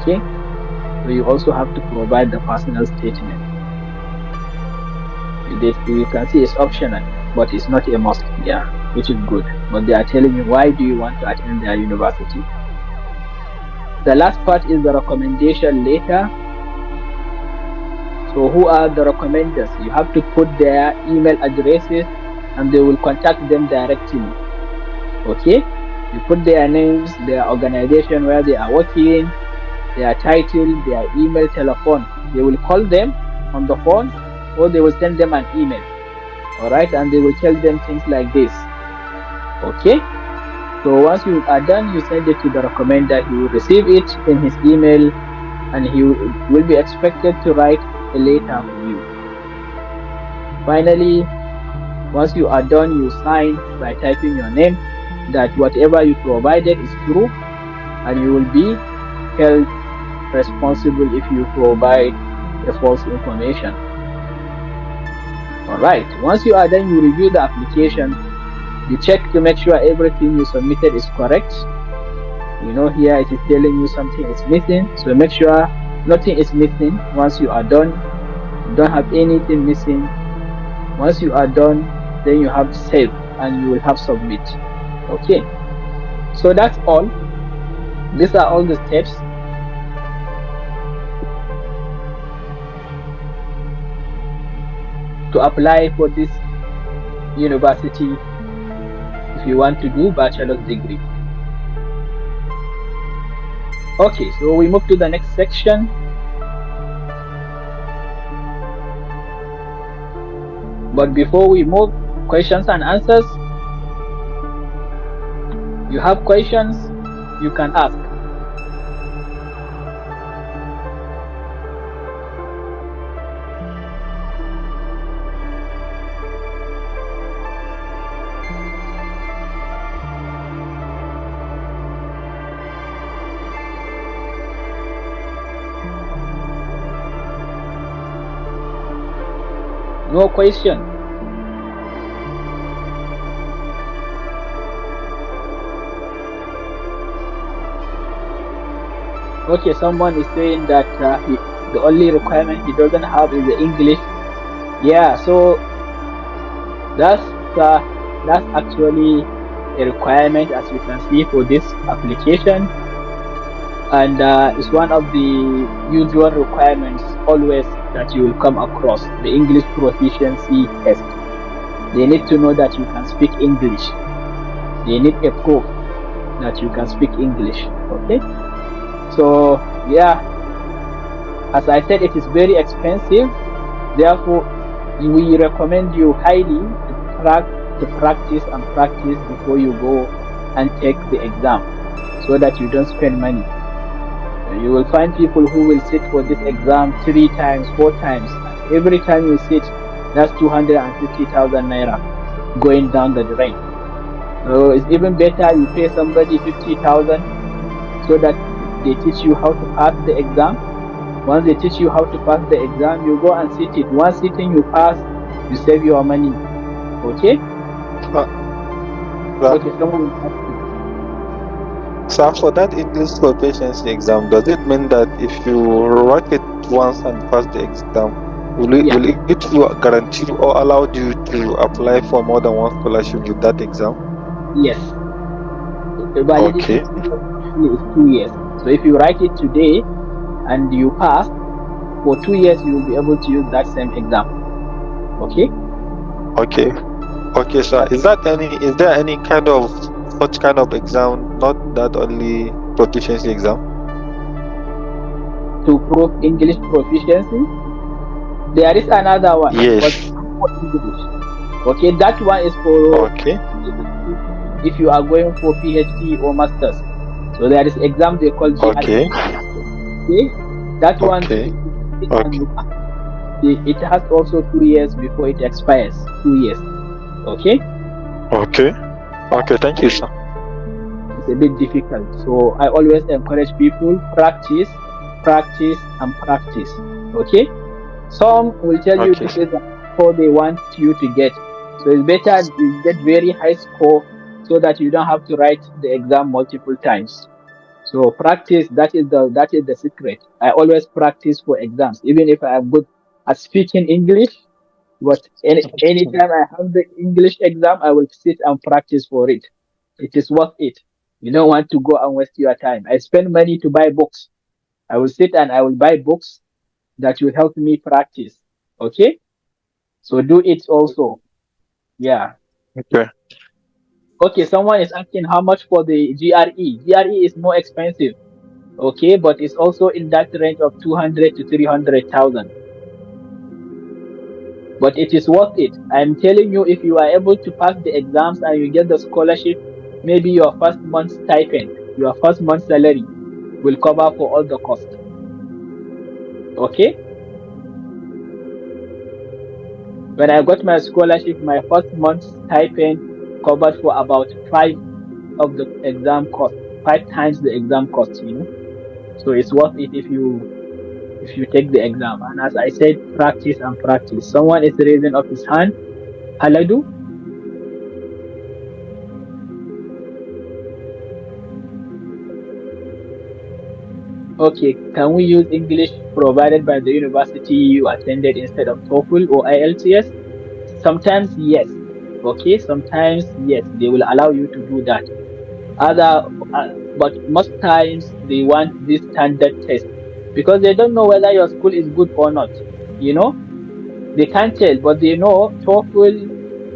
Okay, so you also have to provide the personal statement. You can see it's optional, but it's not a must. Yeah, which is good. But they are telling you why do you want to attend their university. The last part is the recommendation letter. So who are the recommenders? You have to put their email addresses, and they will contact them directly. Okay, you put their names, their organization where they are working, their title, their email, telephone. They will call them on the phone, or they will send them an email. All right, and they will tell them things like this. Okay, so once you are done, you send it to the recommender. He will receive it in his email, and he will be expected to write a letter for you. Finally, once you are done, you sign by typing your name that whatever you provided is true, and you will be held responsible if you provide a false information. All right, once you are done, you review the application. You check to make sure everything you submitted is correct. You know, here it is telling you something is missing, so make sure nothing is missing. Once you are done, you don't have anything missing. Once you are done, then you have save, and you will have submit. Okay, so that's all. These are all the steps. To apply for this university if you want to do bachelor's degree. Okay, so we move to the next section. But before we move, questions and answers. You have questions, you can ask. No question. Okay, someone is saying that the only requirement he doesn't have is the English. Yeah, so that's actually a requirement, as you can see, for this application, and it's one of the usual requirements always that you will come across, the English proficiency test. They need to know that you can speak English. They need a proof that you can speak English. Okay, so yeah, as I said, it is very expensive. Therefore, we recommend you highly to practice before you go and take the exam, so that you don't spend money. You will find people who will sit for this exam 3 times, 4 times. Every time you sit, that's 250,000 naira going down the drain. So it's even better you pay somebody 50,000 so that they teach you how to pass the exam. Once they teach you how to pass the exam, you go and sit it. One sitting you pass, you save your money. Okay? Okay, someone will ask you. So for that English proficiency exam, does it mean that if you write it once and pass the exam, will it guarantee or allow you to apply for more than one scholarship with that exam? Yes. The validity Okay. is 2 years. So if you write it today and you pass, for 2 years you will be able to use that same exam. Okay. Okay. Okay, sir. Is there any kind of such kind of exam, not that only proficiency exam? To prove English proficiency, there is another one. It's called Yes. English. Okay, that one is for Okay. if you are going for PhD or masters. So there is exam they call GRE. Okay. Okay, that one Okay. if you take it and Okay. you pass, it has also 2 years before it expires. 2 years. Okay, Okay. Okay. Thank you, sir. it's a bit difficult. So I always encourage people practice, practice, and practice. Okay, some will tell you Okay. this is the score they want you to get. So it's better you get very high score so that you don't have to write the exam multiple times. So practice, that is the secret. I always practice for exams, even if I am good at speaking English. But anytime I have the English exam, I will sit and practice for it. It is worth it. You don't want to go and waste your time. I spend money to buy books. I will sit and I will buy books that will help me practice. Okay? So do it also. Yeah. Okay. Okay, someone is asking how much for the GRE. GRE is more expensive. Okay, but it's also in that range of 200 to 300,000. But it is worth it. I'm telling you, if you are able to pass the exams and you get the scholarship, maybe your first month's stipend, your first month's salary will cover for all the cost. Okay? When I got my scholarship, my first month's stipend covered for about 5 times the exam cost. So it's worth it if you take the exam. And as I said, practice and practice. Someone is raising up his hand. Haladu? Okay, can we use English provided by the university you attended instead of TOEFL or IELTS? Sometimes yes. Okay, sometimes yes, they will allow you to do that. But most times they want this standard test because they don't know whether your school is good or not. They can't tell, but they know TOEFL,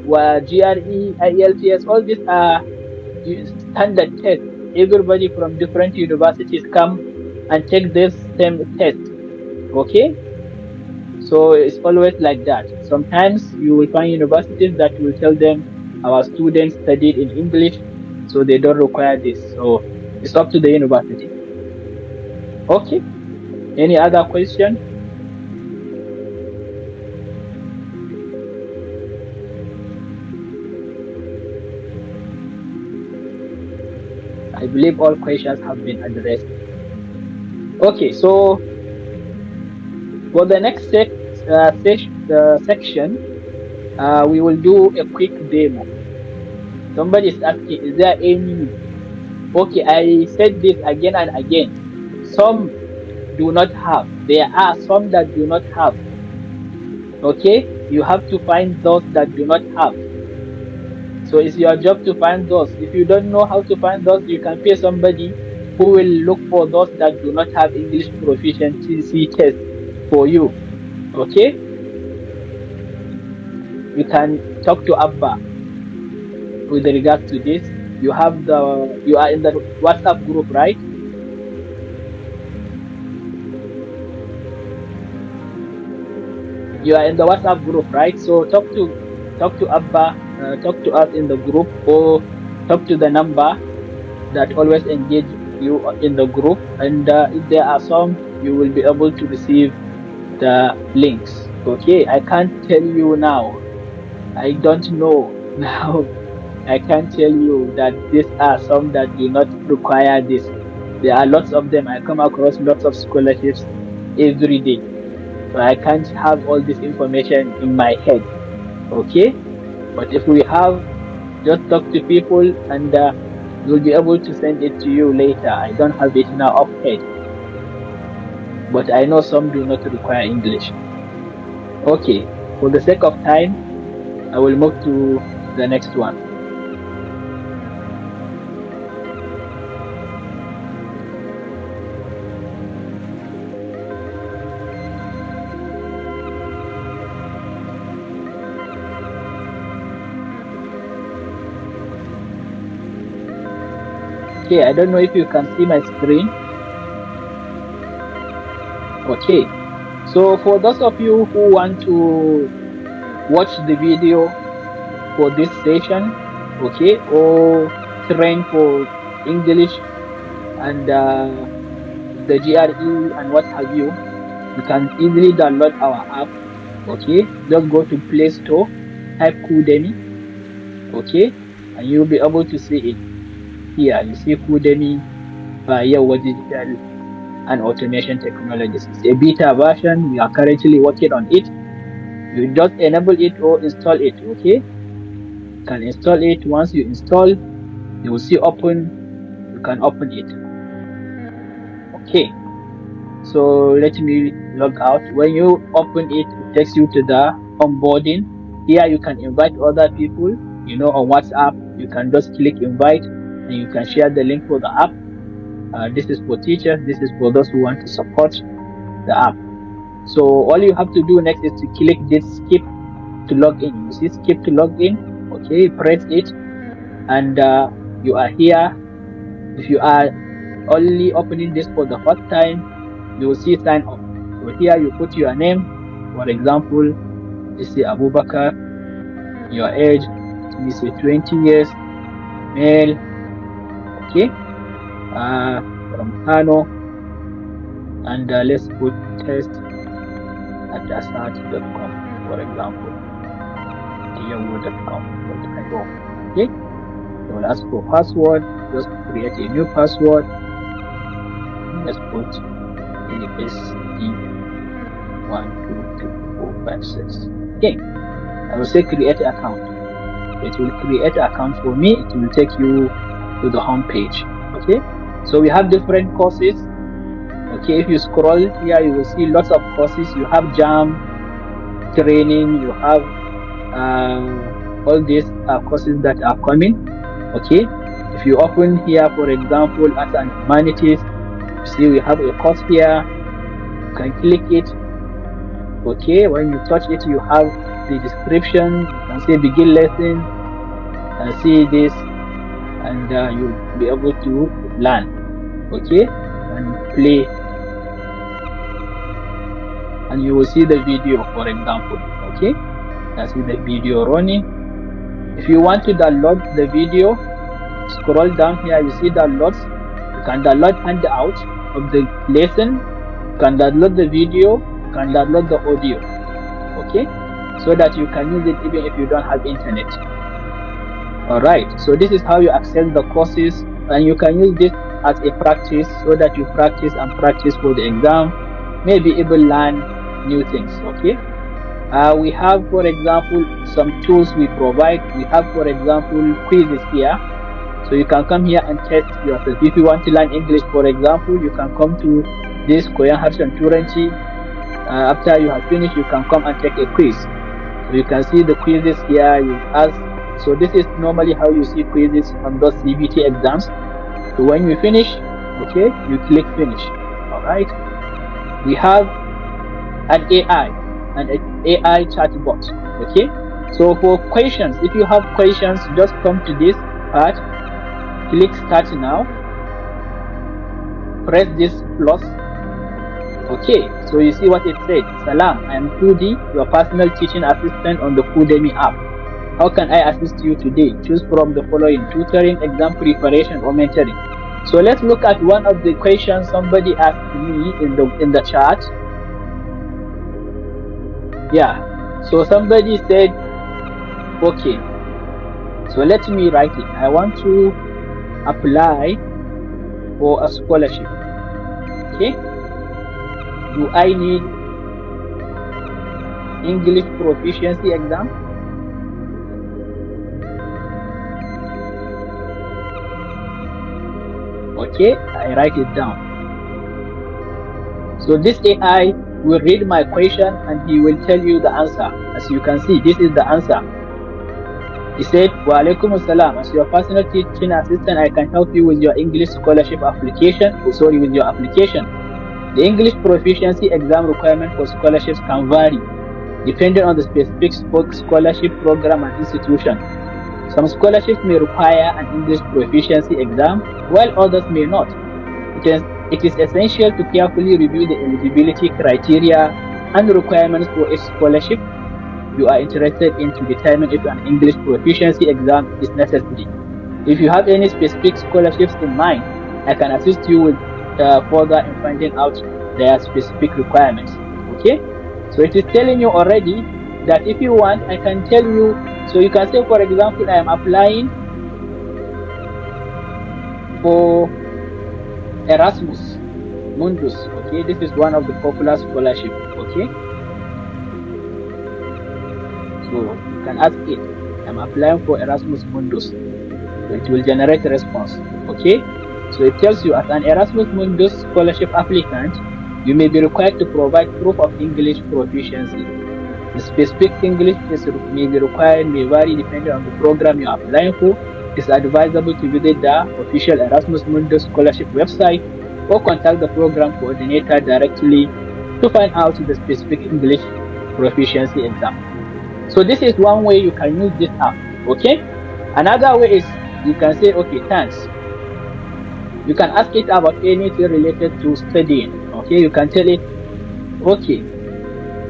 GRE, IELTS, all these are standard tests. Everybody from different universities come and take this same test. Okay? So it's always like that. Sometimes you will find universities that will tell them our students studied in English, so they don't require this. So it's up to the university. Okay? Any other question? I believe all questions have been addressed. Okay, so for the next section, we will do a quick demo. Somebody is asking, is there any? Okay, I said this again and again. Some do not have. There are some that do not have. Okay, you have to find those that do not have. So it's your job to find those. If you don't know how to find those, you can pay somebody who will look for those that do not have English proficiency test for you. Okay? You can talk to Abba with regards to this. You are in the WhatsApp group, right? You are in the WhatsApp group, right? So talk to Abba, talk to us in the group, or talk to the number that always engage you in the group. And if there are some, you will be able to receive the links. Okay, I can't tell you now. I don't know now. I can't tell you that these are some that do not require this. There are lots of them. I come across lots of scholarships every day. So I can't have all this information in my head. Okay? But if we have, just talk to people and we'll be able to send it to you later. I don't have it now offhand. But I know some do not require English. Okay. For the sake of time, I will move to the next one. Okay, I don't know if you can see my screen. Okay, so for those of you who want to watch the video for this session, okay, or train for English and the GRE and what have you, you can easily download our app. Okay, just go to Play Store, type Udemy, okay, and you'll be able to see it here. You see Udemy by Iowa Digital and Automation Technologies. It's a beta version. We are currently working on it. You just enable it or install it. Okay, you can install it. Once you install, you will see open. You can open it. Okay, so let me log out. When you open it, it takes you to the onboarding. Here you can invite other people, you know, on WhatsApp. You can just click invite and you can share the link for the app. This is for teachers. This is for those who want to support the app. So all you have to do next is to click this skip to log in. You see skip to log in. Okay, press it and you are here. If you are only opening this for the first time, you will see sign up. So here you put your name. For example, you see Abubakar, your age, you say 20 years, male, okay, from Kano, and let's put test at asat.com, for example, yahoo.com. Okay, they will ask for password. Just create a new password. Let's put ASD123456. Okay, I will say create account. It will create account for me. It will take you to the home page. Okay, so we have different courses. Okay, if you scroll here, you will see lots of courses. You have JAM training. You have all these courses that are coming. Okay, if you open here, for example, Arts and Humanities, you see we have a course here. You can click it. Okay, when you touch it, you have the description. You can say begin lesson and see this, and you'll be able to learn. Okay, and play, and you will see the video, for example. Okay, you see the video running. If you want to download the video, scroll down here, you see downloads. You can download handout of the lesson. You can download the video. You can download the audio. Okay, so that you can use it even if you don't have internet. Alright, so this is how you access the courses, and you can use this as a practice so that you practice and practice for the exam, maybe even learn new things. Okay, we have, for example, some tools we provide. We have, for example, quizzes here. So you can come here and test yourself. If you want to learn English, for example, you can come to this Koyan Harshen Turanci. After you have finished, you can come and take a quiz. So you can see the quizzes here. You ask. So this is normally how you see quizzes on those CBT exams. So when you finish, okay, you click finish. All right. We have an AI and an AI chatbot. Okay. So for questions, if you have questions, just come to this part. Click start now. Press this plus. Okay, so you see what it said. Salam, I am Kudi, your personal teaching assistant on the Udemy app. How can I assist you today? Choose from the following: tutoring, exam preparation, or mentoring. So let's look at one of the questions somebody asked me in the chat. Yeah, so somebody said, okay, so let me write it. I want to apply for a scholarship. Okay, do I need English proficiency exam? Okay, I write it down. So this AI will read my question and he will tell you the answer. As you can see, this is the answer. He said, Wa alaikum assalam. As your personal teaching assistant, I can help you with your English scholarship application. With your application. The English proficiency exam requirement for scholarships can vary depending on the specific scholarship program and institution. Some scholarships may require an English proficiency exam, while others may not. It is essential to carefully review the eligibility criteria and requirements for each scholarship you are interested in to determine if an English proficiency exam is necessary. If you have any specific scholarships in mind, I can assist you with further in finding out their specific requirements. Okay, so it is telling you already that if you want, I can tell you. So you can say, for example, I am applying for Erasmus Mundus. Okay, this is one of the popular scholarships. Okay, so you can ask it, I'm applying for Erasmus Mundus. So it will generate a response. Okay, so it tells you, as an Erasmus Mundus scholarship applicant, you may be required to provide proof of English proficiency. The specific English may be required may vary depending on the program you are applying for. It's advisable to visit the official Erasmus Mundus scholarship website or contact the program coordinator directly to find out the specific English proficiency exam. So this is one way you can use this app. Okay, another way is you can say, okay, thanks. You can ask it about anything related to studying. Okay, you can tell it, okay,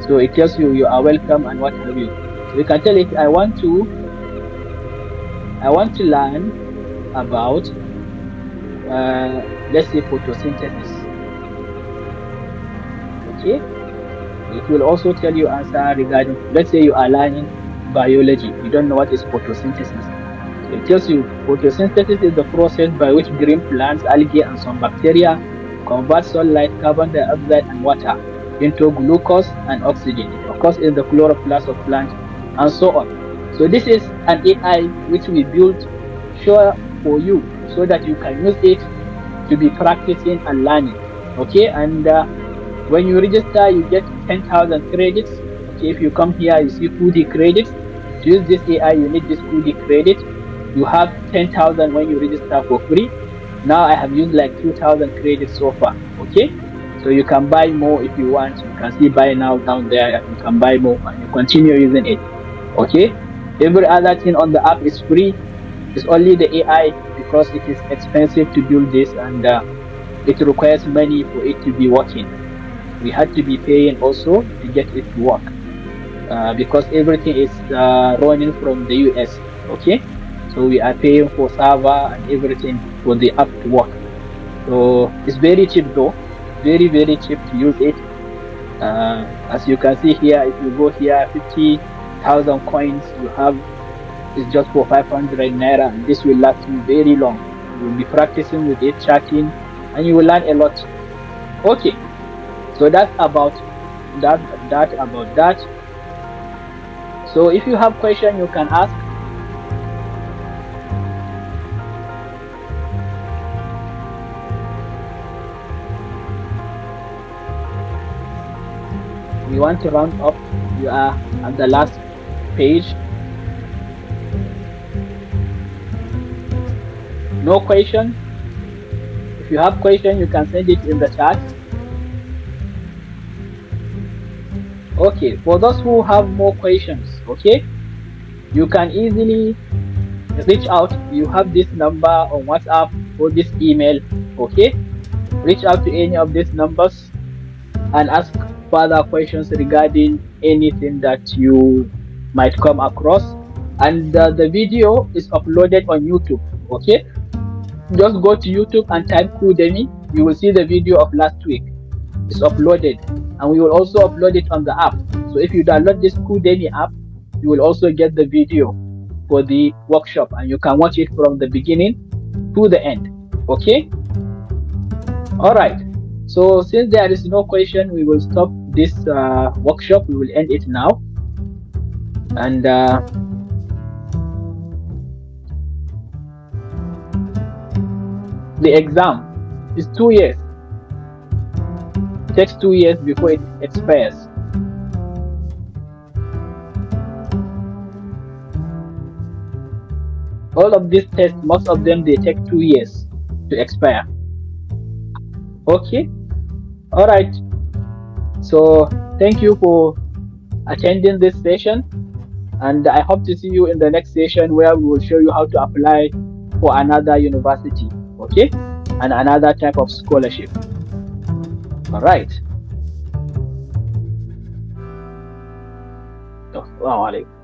so it tells you you are welcome and what have you. So you can tell it, I want to learn about let's say photosynthesis. Okay, it will also tell you answer regarding, let's say you are learning biology, you don't know what is photosynthesis. So it tells you photosynthesis is the process by which green plants, algae and some bacteria convert sunlight, carbon dioxide and water into glucose and oxygen. It occurs in the chloroplast of plants and so on. So this is an AI which we built sure for you so that you can use it to be practicing and learning. Okay, and when you register, you get 10,000 credits. Okay, if you come here, you see foodie credits. To use this AI, you need this foodie credit. You have 10,000 when you register for free. Now I have used like 2,000 credits so far. Okay, so you can buy more if you want. You can see buy now down there. You can buy more and you continue using it. Okay, every other thing on the app is free. It's only the AI because it is expensive to build this and it requires money for it to be working. We had to be paying also to get it to work because everything is running from the US. Okay, so we are paying for server and everything for the app to work. So it's very cheap though, very cheap to use it. As you can see here, if you go here, 50,000 coins you have is just for 500 naira, and this will last you very long. You will be practicing with it, chatting, and you will learn a lot. Okay, so that's about that. So if you have question, you can ask. We want to round up. You are at the last page. No question? If you have question, you can send it in the chat. Okay, for those who have more questions, okay, you can easily reach out. You have this number on WhatsApp or this email, okay? Reach out to any of these numbers and ask further questions regarding anything that you might come across. And the video is uploaded on YouTube, okay? Just go to YouTube and type Udemy. You will see the video of last week. It's uploaded, and we will also upload it on the app. So if you download this Udemy app, you will also get the video for the workshop, and you can watch it from the beginning to the end. Okay? All right. So since there is no question, we will stop this workshop. We will end it now. And the exam is 2 years. It takes 2 years before it expires. All of these tests, most of them, they take 2 years to expire. Okay, all right. So thank you for attending this session. And I hope to see you in the next session where we will show you how to apply for another university, okay? And another type of scholarship. All right. Assalamu alaikum.